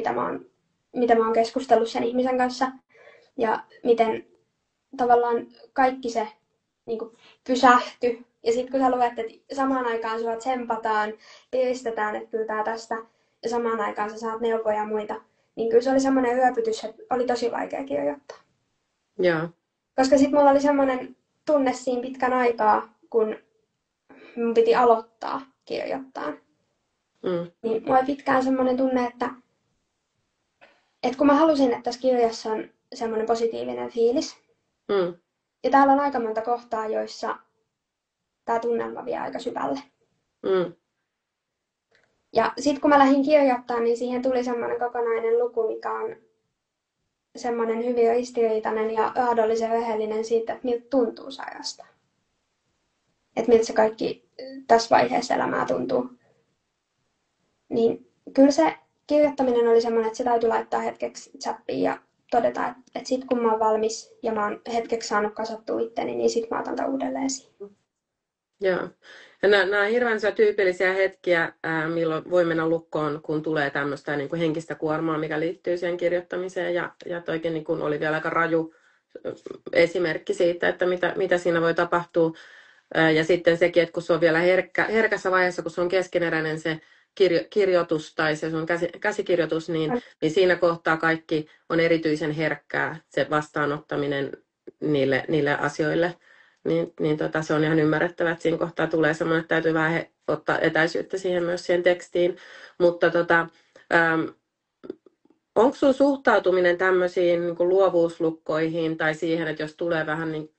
mitä mä oon keskustellut sen ihmisen kanssa ja miten tavallaan kaikki se niin kuin pysähtyi. Ja sitten kun sä luet, että samaan aikaan sua tsempataan, piristetään, että kyllä tää tästä, ja samaan aikaan sä saat neuvoja ja muita, niin kyllä se oli semmoinen yöpytys, että oli tosi vaikea kirjoittaa. Joo. Koska sitten mulla oli semmoinen tunne siinä pitkän aikaa, kun mun piti aloittaa kirjoittaa. Niin mulla oli pitkään semmoinen tunne, että kun mä halusin, että tässä kirjassa on semmoinen positiivinen fiilis. Ja täällä on aika monta kohtaa, joissa tämä tunnelma vie aika syvälle. Ja sitten kun mä lähdin kirjoittamaan, niin siihen tuli semmoinen kokonainen luku, mikä on semmoinen hyvin ristiriitainen ja raadollisen rehellinen siitä, että miltä tuntuu sairastaa. Että miltä se kaikki tässä vaiheessa elämää tuntuu. Niin kyllä se kirjoittaminen oli semmoinen, että se täytyy laittaa hetkeksi chappiin ja todeta, että sit kun mä oon valmis ja mä oon hetkeksi saanut kasattua itteni, niin sit mä otan tämän uudelleen esiin. Joo. Ja nämä on hirveän tyypillisiä hetkiä, milloin voi mennä lukkoon, kun tulee tämmöistä niin kuin henkistä kuormaa, mikä liittyy siihen kirjoittamiseen. Ja toikin niin kuin oli vielä aika raju esimerkki siitä, että mitä siinä voi tapahtua. Ja sitten sekin, että kun se on vielä herkässä vaiheessa, kun se on keskeneräinen se kirjoitus tai se sun käsikirjoitus, niin siinä kohtaa kaikki on erityisen herkkää, se vastaanottaminen niille asioille. Se on ihan ymmärrettävää, että siinä kohtaa tulee semmoinen, että täytyy vähän ottaa etäisyyttä siihen myös siihen tekstiin. Mutta onko sun suhtautuminen tämmöisiin niin kuin luovuuslukkoihin tai siihen, että jos tulee vähän niin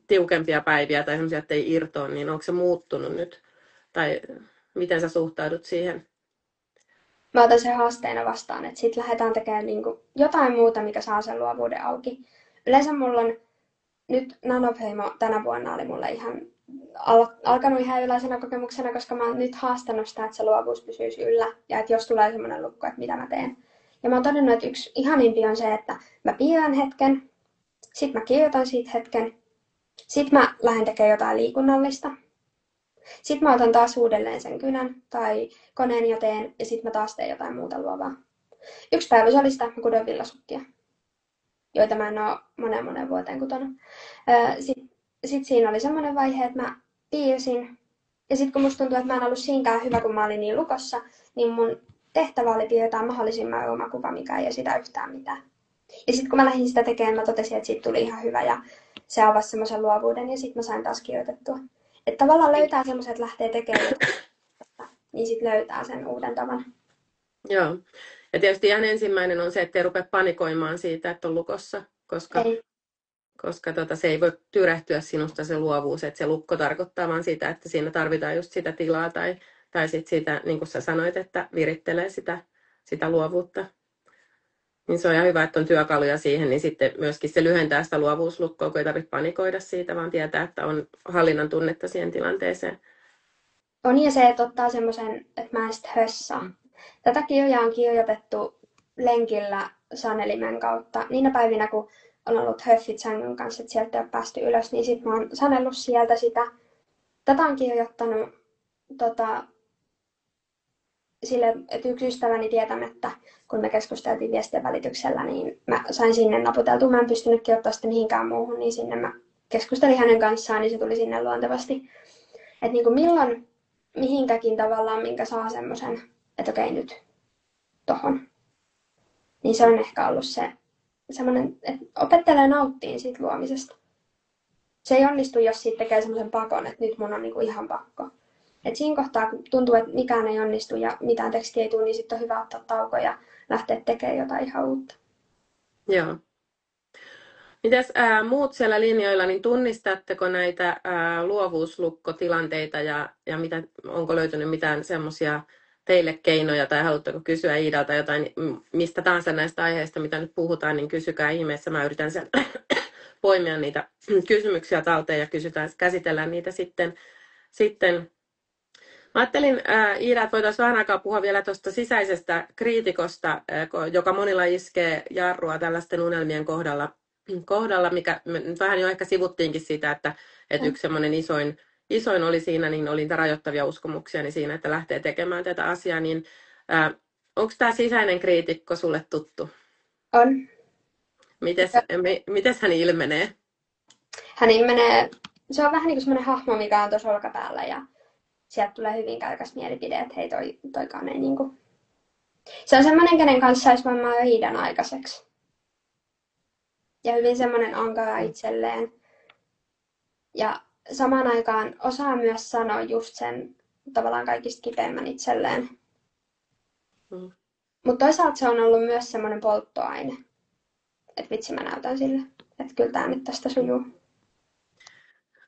tiukempia päiviä tai semmoisia, että ei irtoa, niin onko se muuttunut nyt? Tai miten sä suhtaudut siihen? Mä otan sen haasteena vastaan, että sitten lähdetään tekemään niinku jotain muuta, mikä saa sen luovuuden auki. Yleensä mulla on nyt Nanopeimo tänä vuonna oli mulle ihan alkanut ihan yleisenä kokemuksena, koska mä oon nyt haastanut sitä, että se luovuus pysyisi yllä ja että jos tulee semmoinen lukko, että mitä mä teen. Ja mä oon todennut, että yksi ihanimpi on se, että mä piirrän hetken, sit mä kirjoitan siitä hetken, sit mä lähden tekemään jotain liikunnallista. Sitten mä otan taas uudelleen sen kynän tai koneen ja teen, ja sitten mä taas teen jotain muuta luovaa. Yksi päivä se oli sitä, että mä kudoin villasukkia, joita mä en oo moneen vuoteen kutonut. Sitten siinä oli semmoinen vaihe, että mä piirsin. Ja sitten kun musta tuntui, että mä en ollut siinkään hyvä, kun mä olin niin lukossa, niin mun tehtävä oli piirtää mahdollisimman oma kuva, mikä ei esitä yhtään mitään. Ja sitten kun mä lähdin sitä tekemään, mä totesin, että siitä tuli ihan hyvä ja se avasi semmoisen luovuuden ja sitten mä sain taas kirjoitettua. Että tavallaan löytää semmoisen, että lähtee tekemään niin sitten löytää sen uuden tavan. Joo. Ja tietysti ihan ensimmäinen on se, että ei rupea panikoimaan siitä, että on lukossa, koska se ei voi tyrehtyä sinusta se luovuus. Että se lukko tarkoittaa vaan sitä, että siinä tarvitaan just sitä tilaa tai sit sitä, niin kuin sä sanoit, että virittelee sitä luovuutta. Niin se on ihan hyvä, että on työkaluja siihen, niin sitten myöskin se lyhentää sitä luovuuslukkoa, kun ei tarvitse panikoida siitä, vaan tietää, että on hallinnan tunnetta siihen tilanteeseen. On ja se, että ottaa semmoisen, että mä en sitten hössaa. Tätä kirjaa on kirjoitettu lenkillä sanelimen kautta. Niinä päivinä, kun on ollut höffit sängyn kanssa, että sieltä ei ole päästy ylös, niin sitten mä oon sanellut sieltä sitä. Tätä on kirjoittanut sille, että yksi ystäväni tietämättä, kun me keskusteltiin viestien välityksellä, niin mä sain sinne naputeltua. Mä en pystynyt kirjoittamaan sitä mihinkään muuhun, niin sinne mä keskustelin hänen kanssaan, niin se tuli sinne luontevasti. Että niin kuin milloin mihinkäkin tavallaan, minkä saa semmoisen, että okei nyt tohon. Niin se on ehkä ollut se semmoinen, että opettelee nauttiin siitä luomisesta. Se ei onnistu, jos siitä tekee semmoisen pakon, että nyt mun on niinku ihan pakko. Et siinä kohtaa, kun tuntuu, että mikään ei onnistu ja mitään tekstiä ei tule, niin sitten on hyvä ottaa tauko ja lähteä tekemään jotain ihan uutta. Joo. Mites muut siellä linjoilla, niin tunnistatteko näitä luovuuslukkotilanteita ja onko löytynyt mitään semmoisia teille keinoja tai haluatteko kysyä Iidalta jotain mistä tahansa näistä aiheista, mitä nyt puhutaan, niin kysykää ihmeessä. Mä yritän sieltä poimia niitä kysymyksiä talteen ja käsitellään niitä sitten. Mä ajattelin, Iida, että voitaisiin vähän aikaa puhua vielä tuosta sisäisestä kriitikosta, joka monilla iskee jarrua tällaisten unelmien kohdalla, mikä me nyt vähän jo ehkä sivuttiinkin sitä, että yksi semmoinen isoin oli siinä, niin oli niitä rajoittavia uskomuksia niin siinä, että lähtee tekemään tätä asiaa, niin onko tämä sisäinen kriitikko sulle tuttu? On. Mites hän ilmenee? Hän ilmenee, se on vähän niin kuin semmoinen hahmo, mikä on tuossa olkapäällä ja sieltä tulee hyvin käykäs mielipide, että hei toikaan ei niinku. Se on semmoinen, kenen kanssa saisi varmaan jo Iidan aikaiseksi. Ja hyvin semmoinen ankara itselleen. Ja samaan aikaan osaa myös sanoa just sen tavallaan kaikista kipeimmän itselleen. Mutta toisaalta se on ollut myös semmoinen polttoaine. Että vitsi mä näytän sille. Että kyllä tää nyt tästä sujuu.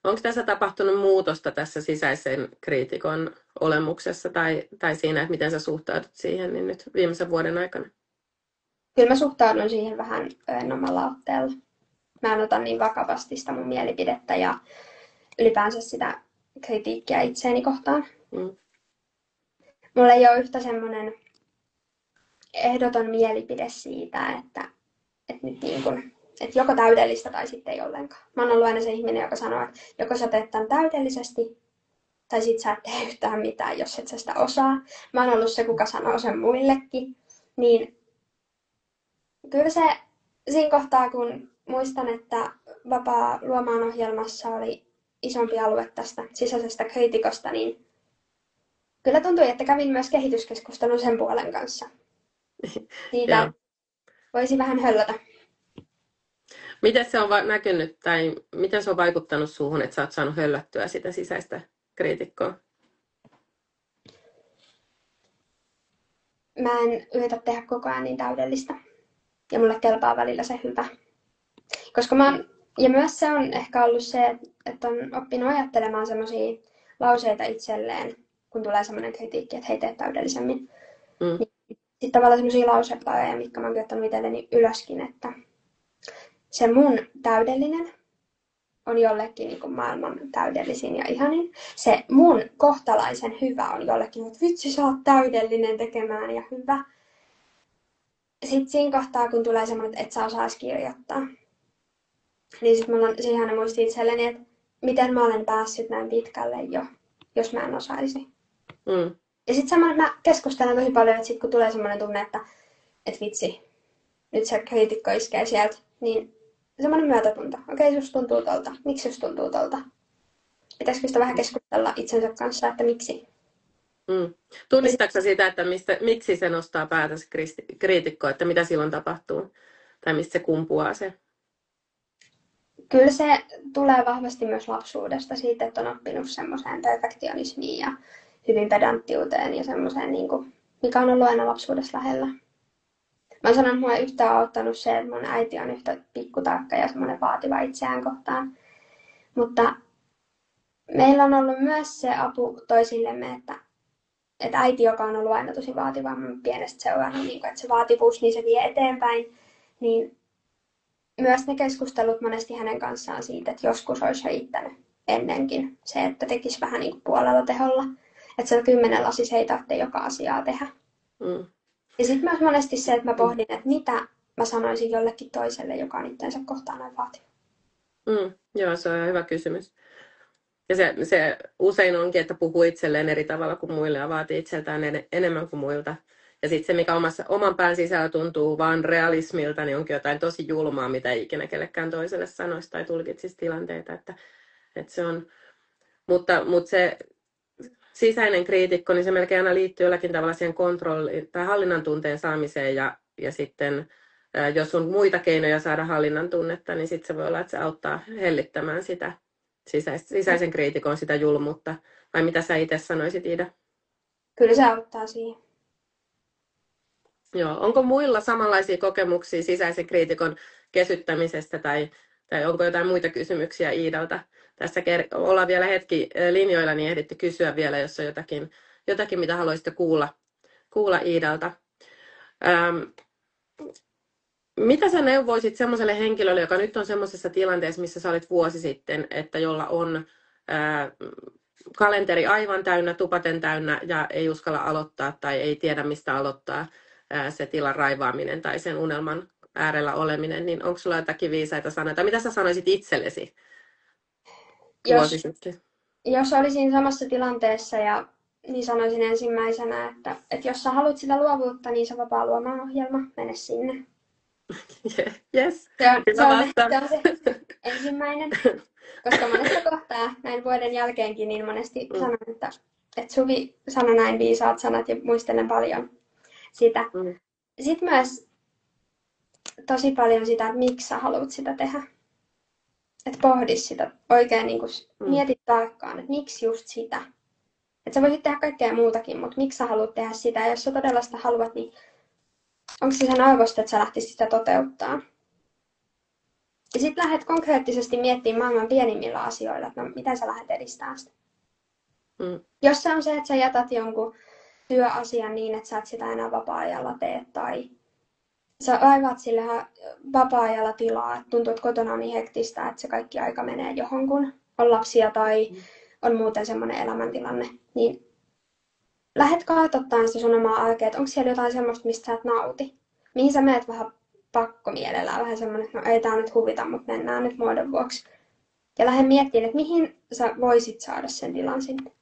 Onko tässä tapahtunut muutosta tässä sisäisen kriitikon olemuksessa tai siinä, että miten sä suhtaudut siihen niin nyt viimeisen vuoden aikana? Kyllä mä suhtaudun siihen vähän öönnommalla otteella. Mä en ota niin vakavasti sitä mun mielipidettä ja ylipäänsä sitä kritiikkiä itseäni kohtaan. Mulla ei ole yhtä semmoinen ehdoton mielipide siitä, että nyt niin kun, että joko täydellistä tai sitten ei ollenkaan. Mä oon ollut aina se ihminen, joka sanoo, että joko sä teet tämän täydellisesti, tai sit sä et tee yhtään mitään, jos et sä sitä osaa. Mä oon ollut se, kuka sanoo sen muillekin. Niin kyllä se siinä kohtaa, kun muistan, että Vapaa luomaan ohjelmassa oli isompi alue tästä sisäisestä kriitikosta, niin kyllä tuntui, että kävin myös kehityskeskustelun sen puolen kanssa. Siitä voisi vähän höllätä. Miten se on näkynyt tai miten se on vaikuttanut suhun, että sä oot saanut höllättyä sitä sisäistä kriitikkoa? Mä en yritä tehdä koko ajan niin täydellistä. Ja mulle kelpaa välillä se hyvä. Koska ja myös se on ehkä ollut se, että on oppinut ajattelemaan semmoisia lauseita itselleen, kun tulee semmoinen kritiikki, että hei tee täydellisemmin. Niin, sitten tavallaan semmoisia lausepareja, mitkä mä oon kirjoittanut itselleni ylöskin, että se mun täydellinen on jollekin niin kuin maailman täydellisin ja ihanin. Se mun kohtalaisen hyvä on jollekin, että vitsi sä oot täydellinen tekemään ja hyvä. Sitten siinä kohtaa, kun tulee semmoinen, että et sä osais kirjoittaa, niin sitten mulla on siihen muisti itselleni, että miten mä olen päässyt näin pitkälle jo, jos mä en osaisi. Ja sitten semmoinen, mä keskustelen tosi paljon, että sit kun tulee semmoinen tunne, että vitsi, nyt se kriitikko iskee sieltä, niin semmoinen myötätunto. Okei, susta tuntuu tolta. Miksi susta tuntuu tolta? Pitäisikö sitä vähän keskustella itsensä kanssa, että miksi? Tunnistatko siitä, että miksi se nostaa päätä se kriitikko, että mitä silloin tapahtuu? Tai mistä se kumpuaa se? Kyllä se tulee vahvasti myös lapsuudesta siitä, että on oppinut semmoiseen perfektionismiin ja hyvin pedanttiuteen ja semmoiseen, niin kuin, mikä on ollut aina lapsuudessa lähellä. Mä sanon, että mua ei yhtään auttanut se, että mun äiti on yhtä pikkutarkka ja semmoinen vaativa itseään kohtaan. Mutta meillä on ollut myös se apu toisillemme, että äiti, joka on ollut aina tosi vaativa, mun pienestä seurannut, niin että se vaativuus, niin se vie eteenpäin. Niin myös ne keskustelut monesti hänen kanssaan siitä, että joskus olisi riittänyt ennenkin se, että tekisi vähän niin kuin puolella teholla. Että se 10 lasissa ei tarvitse joka asiaa tehdä. Ja sitten myös monesti se, että mä pohdin, että mitä mä sanoisin jollekin toiselle, joka on itseensä kohtaan noin vaativa. Joo, se on hyvä kysymys. Ja se usein onkin, että puhuu itselleen eri tavalla kuin muille ja vaatii itseltään enemmän kuin muilta. Ja sitten se, mikä oman pään sisällä tuntuu vaan realismilta, niin onkin jotain tosi julmaa, mitä ei ikinä kellekään toiselle sanoisi tai tulkitsisi tilanteita. Että se on, mutta se sisäinen kriitikko, niin se melkein aina liittyy jollakin tavalla siihen kontrolliin tai hallinnan tunteen saamiseen ja sitten jos on muita keinoja saada hallinnan tunnetta, niin sitten se voi olla, että se auttaa hellittämään sitä sisäisen kriitikon sitä julmuutta. Vai mitä sä itse sanoisit, Iida? Kyllä se auttaa siihen. Joo. Onko muilla samanlaisia kokemuksia sisäisen kriitikon kesyttämisestä tai onko jotain muita kysymyksiä Iidalta? Tässä ollaan vielä hetki linjoilla, niin ehditte kysyä vielä, jos on jotakin mitä haluaisitte kuulla Iidalta. Mitä sä neuvoisit semmoiselle henkilölle, joka nyt on semmoisessa tilanteessa, missä sä olit vuosi sitten, että jolla on kalenteri aivan täynnä, tupaten täynnä ja ei uskalla aloittaa tai ei tiedä mistä aloittaa se tilan raivaaminen tai sen unelman äärellä oleminen, niin onko sulla jotakin viisaita sanoja? Tai mitä sä sanoisit itsellesi vuosi sitten? Jos olisin samassa tilanteessa, niin sanoisin ensimmäisenä, että jos sä haluat sitä luovuutta, niin se vapaa luomaan ohjelma, mene sinne. Yes. Se on se ensimmäinen, koska monesta kohtaa näin vuoden jälkeenkin niin monesti sanon, että Suvi sanoi näin viisaat sanat ja muistelen paljon sitä. Sitten myös tosi paljon sitä, että miksi sä haluat sitä tehdä. Että pohdi sitä oikein, niin mietit tarkkaan, että miksi just sitä. Että sä voisit tehdä kaikkea muutakin, mutta miksi sä haluat tehdä sitä. Ja jos sä todella sitä haluat, niin onko se sen arvosta, että sä lähtisit sitä toteuttaa. Ja sitten lähdet konkreettisesti miettimään maailman pienimmillä asioilla, että no, miten sä lähdet edistämään sitä. Jos se on se, että sä jätät jonkun työasian niin, että sä et sitä enää vapaa-ajalla tee, tai sä raivaat sille vapaa-ajalla tilaa, että tuntuu, että kotona on niin hektistä, että se kaikki aika menee johonkin, on lapsia tai on muuten semmoinen elämäntilanne, niin lähdet kartoittamaan sitä sun omaa arkea, että onko siellä jotain semmoista, mistä sä et nauti. Mihin sä menet vähän pakkomielellä, vähän semmoinen, että no ei tää nyt huvita, mutta mennään nyt muodon vuoksi. Ja lähde miettimään, että mihin sä voisit saada sen tilan sinne.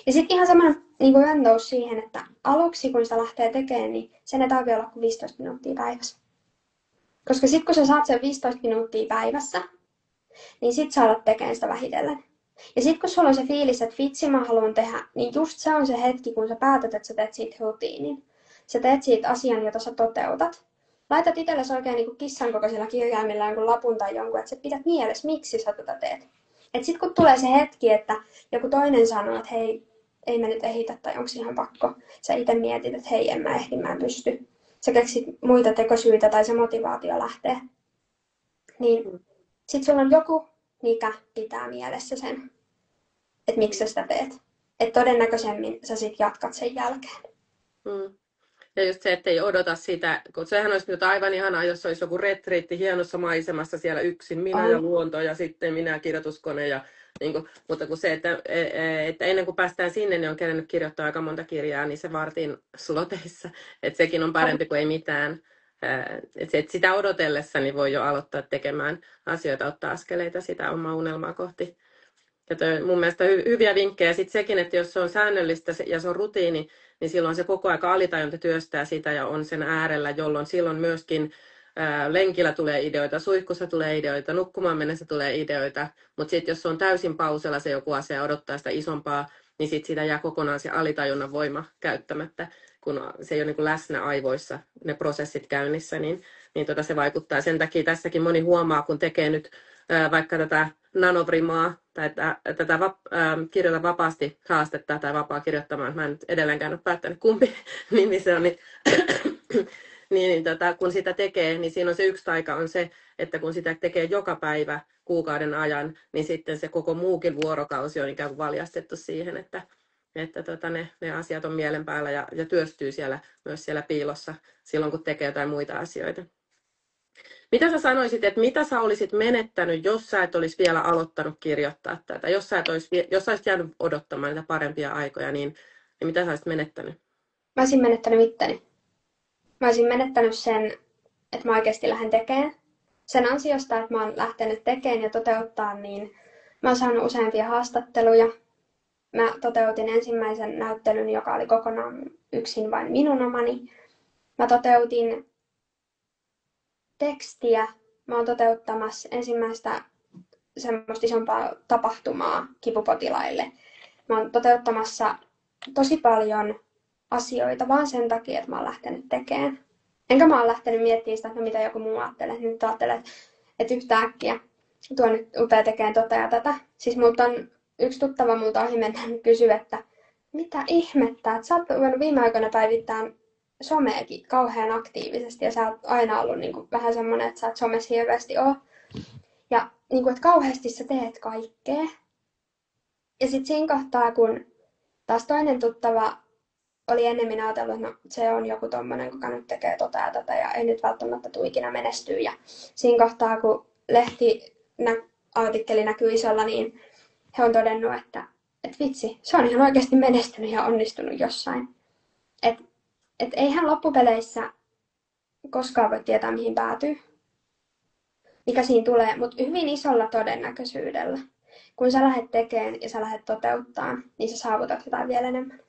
Ja sitten ihan semmoinen niin rentous siihen, että aluksi kun sitä lähtee tekemään, niin sen ei tarvitse olla kuin 15 minuuttia päivässä. Koska sitten kun sä saat sen 15 minuuttia päivässä, niin sit sä alat tekemään sitä vähitellen. Ja sitten kun sulla on se fiilis, että vitsi mä haluan tehdä, niin just se on se hetki, kun sä päätät, että sä teet siitä rutiinin. Sä teet siitä asian, jota sä toteutat. Laitat itsellesi oikein niin kuin kissan kokoisilla kirjaimilla jonkun lapun tai jonkun, että sä pidät mielessä, miksi sä tätä teet. Että sitten kun tulee se hetki, että joku toinen sanoo, että hei, ei me nyt ehitä tai onko ihan pakko. Sä itse mietit, että hei, en mä ehdi, mä en pysty. Sä keksit muita tekosyitä tai se motivaatio lähtee. Niin sit sulla on joku, mikä pitää mielessä sen, että miksi sä sitä teet. Että todennäköisemmin sä sit jatkat sen jälkeen. Ja just se, ettei odota sitä, kun sehän olisi nyt aivan ihanaa, jos olisi joku retriitti hienossa maisemassa siellä yksin, minä ja luonto ja sitten minä kirjoituskone. Ja, niin kuin, mutta kun se, että ennen kuin päästään sinne, niin on kerennyt kirjoittaa aika monta kirjaa, niin se vartin sloteissa. Että sekin on parempi kuin ei mitään. Että sitä odotellessa niin voi jo aloittaa tekemään asioita, ottaa askeleita sitä omaa unelmaa kohti. Ja mun mielestä hyviä vinkkejä. Sitten sekin, että jos se on säännöllistä ja se on rutiini, niin silloin se koko ajan alitajunta työstää sitä ja on sen äärellä, jolloin silloin myöskin lenkillä tulee ideoita, suihkussa tulee ideoita, nukkumaan mennessä tulee ideoita. Mutta sitten jos se on täysin pausella se joku asia ja odottaa sitä isompaa, niin sitten siitä jää kokonaan se alitajunnan voima käyttämättä, kun se ei ole niin kuin läsnä aivoissa ne prosessit käynnissä, niin se vaikuttaa. Sen takia tässäkin moni huomaa, kun tekee nyt vaikka tätä nanoprimaa tai tätä kirjoita vapaasti haastetta tai vapaa kirjoittamaan. Mä en nyt edelleenkään ole päättänyt kumpi nimi se on. Kun sitä tekee, niin siinä on se yksi taika on se, että kun sitä tekee joka päivä kuukauden ajan, niin sitten se koko muukin vuorokausi on ikään kuin valjastettu siihen, että ne asiat on mielen päällä ja työstyy myös siellä piilossa silloin, kun tekee jotain muita asioita. Mitä sä sanoisit, että mitä sä olisit menettänyt, jos sä et olisi vielä aloittanut kirjoittaa tätä? Jos sä olisit jäänyt odottamaan niitä parempia aikoja, niin mitä sä olisit menettänyt? Mä olisin menettänyt itteni. Mä olisin menettänyt sen, että mä oikeasti lähden tekemään. Sen ansiosta, että mä oon lähtenyt tekemään ja toteuttaa, niin mä oon saanut useampia haastatteluja. Mä toteutin ensimmäisen näyttelyn, joka oli kokonaan yksin vain minun omani. Mä toteutin tekstiä. Mä oon toteuttamassa ensimmäistä semmoista isompaa tapahtumaa kipupotilaille. Mä oon toteuttamassa tosi paljon asioita vaan sen takia, että mä oon lähtenyt tekemään. Enkä mä oon lähtenyt miettimään sitä, että mitä joku muu ajattelee. Nyt ajattelee, että yhtäkkiä tuo nyt upea tekemään tota ja tätä. Siis multa on yksi tuttava multa ohi mennään kysyä, että mitä ihmettä, että sä oot voinut viime aikoina päivittää someakin kauhean aktiivisesti ja sä oot aina ollut niin kuin vähän semmonen, että sä et somessa hirveästi oo. Ja niin kuin, että kauheasti sä teet kaikkea. Ja sit siinä kohtaa, kun taas toinen tuttava oli ennemmin ajatellut, että no, se on joku tommonen, kuka nyt tekee tota ja tätä ja ei nyt välttämättä tule ikinä menestyä. Ja siinä kohtaa, kun lehtiartikkeli näkyy isolla, niin he on todennut, että vitsi, se on ihan oikeasti menestynyt ja onnistunut jossain. Et eihän loppupeleissä koskaan voi tietää, mihin päätyy, mikä siinä tulee, mutta hyvin isolla todennäköisyydellä. Kun sä lähdet tekemään ja sä lähdet toteuttaa, niin sä saavutat jotain vielä enemmän.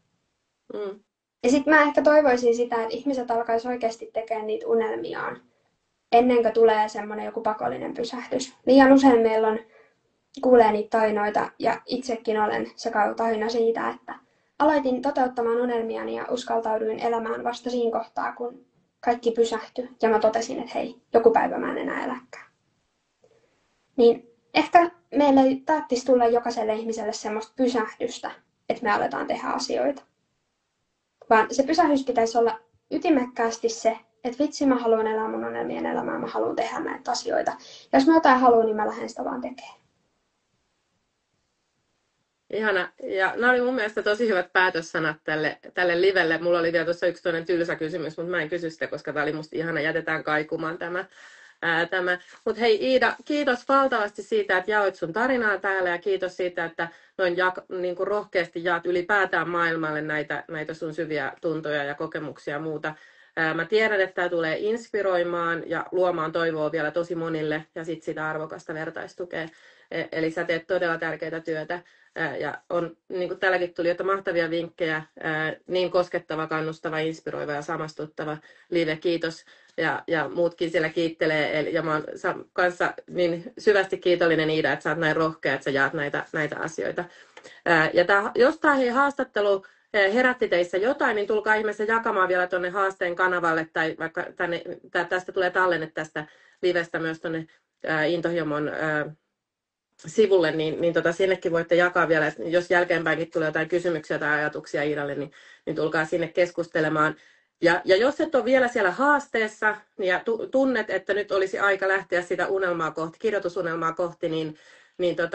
Mm. Ja sit mä ehkä toivoisin sitä, että ihmiset alkaisi oikeasti tekemään niitä unelmiaan, ennen kuin tulee semmoinen joku pakollinen pysähdys. Liian usein meillä kuulee niitä tarinoita, ja itsekin olen se tarina siitä, että aloitin toteuttamaan unelmiani ja uskaltauduin elämään vasta siinä kohtaa, kun kaikki pysähtyi, ja mä totesin, että hei, joku päivä mä en enää eläkään. Niin ehkä meillä ei tarvitsisi tulla jokaiselle ihmiselle semmoista pysähdystä, että me aletaan tehdä asioita. Vaan se pysähdys pitäisi olla ytimekkäästi se, että vitsi mä haluan elää mun unelmien elämää, mä haluan tehdä näitä asioita. Ja jos mä jotain haluan, niin mä lähden sitä vaan tekemään. Ihana. Ja nämä oli mun mielestä tosi hyvät päätössanat tälle livelle. Mulla oli vielä tuossa yksi toinen tylsä kysymys, mutta mä en kysy sitä, koska tämä oli musta ihana. Jätetään kaikumaan tämä. Mutta hei Iida, kiitos valtavasti siitä, että jaoit sun tarinaa täällä ja kiitos siitä, että noin niin kuin rohkeasti jaat ylipäätään maailmalle näitä sun syviä tuntoja ja kokemuksia ja muuta. Mä tiedän, että tämä tulee inspiroimaan ja luomaan toivoa vielä tosi monille ja sit sitä arvokasta vertaistukea. Eli sä teet todella tärkeää työtä ja on, niin kuin täälläkin tuli, että mahtavia vinkkejä, niin koskettava, kannustava, inspiroiva ja samastuttava live, kiitos. Ja muutkin siellä kiittelee, ja mä oon kanssa niin syvästi kiitollinen Iida, että sä oot näin rohkea, että sä jaat näitä asioita. Ja jos tämä haastattelu herätti teissä jotain, niin tulkaa ihmeessä jakamaan vielä tuonne haasteen kanavalle, tai vaikka tästä tulee tallenne tästä livestä myös tuonne Intohimon sivulle, niin sinnekin voitte jakaa vielä, että jos jälkeenpäinkin tulee jotain kysymyksiä tai ajatuksia Iidalle, niin tulkaa sinne keskustelemaan. Ja jos et ole vielä siellä haasteessa ja tunnet, että nyt olisi aika lähteä sitä unelmaa kohti, kirjoitusunelmaa kohti, niin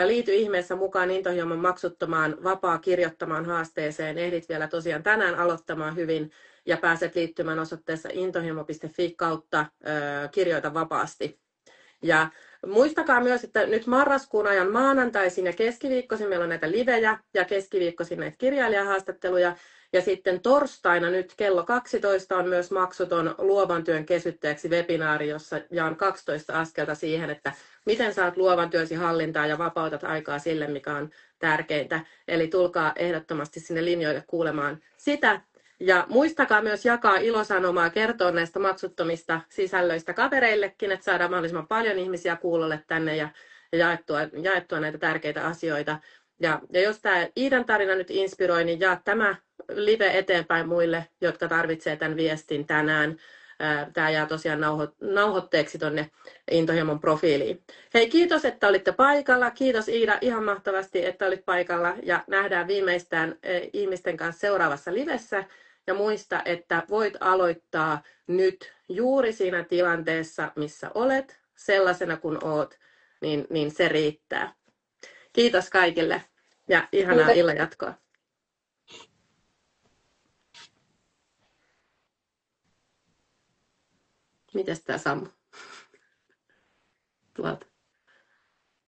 liity ihmeessä mukaan Intohimon maksuttomaan vapaa kirjoittamaan haasteeseen. Ehdit vielä tosiaan tänään aloittamaan hyvin ja pääset liittymään osoitteessa intohimo.fi kautta kirjoita vapaasti. Ja muistakaa myös, että nyt marraskuun ajan maanantaisin ja keskiviikkoisin meillä on näitä livejä ja keskiviikkoisin näitä kirjailijahaastatteluja. Ja sitten torstaina nyt kello 12 on myös maksuton luovan työn kesyttäjäksi webinaari, jossa jaan 12 askelta siihen, että miten saat luovan työsi hallintaa ja vapautat aikaa sille, mikä on tärkeintä. Eli tulkaa ehdottomasti sinne linjoille kuulemaan sitä. Ja muistakaa myös jakaa ilosanomaa, kertoa näistä maksuttomista sisällöistä kavereillekin, että saadaan mahdollisimman paljon ihmisiä kuulolle tänne ja jaettua näitä tärkeitä asioita. Ja jos tämä Iidan tarina nyt inspiroi, niin jaa tämä live eteenpäin muille, jotka tarvitsevat tämän viestin tänään. Tämä jää tosiaan nauhoitteeksi tuonne Intohimon profiiliin. Hei, kiitos, että olitte paikalla. Kiitos Iida ihan mahtavasti, että olit paikalla. Ja nähdään viimeistään ihmisten kanssa seuraavassa livessä. Ja muista, että voit aloittaa nyt juuri siinä tilanteessa, missä olet, sellaisena kuin oot, niin se riittää. Kiitos kaikille ja ihanaa illan jatkoa. Mites tää sammuu? Tuolta.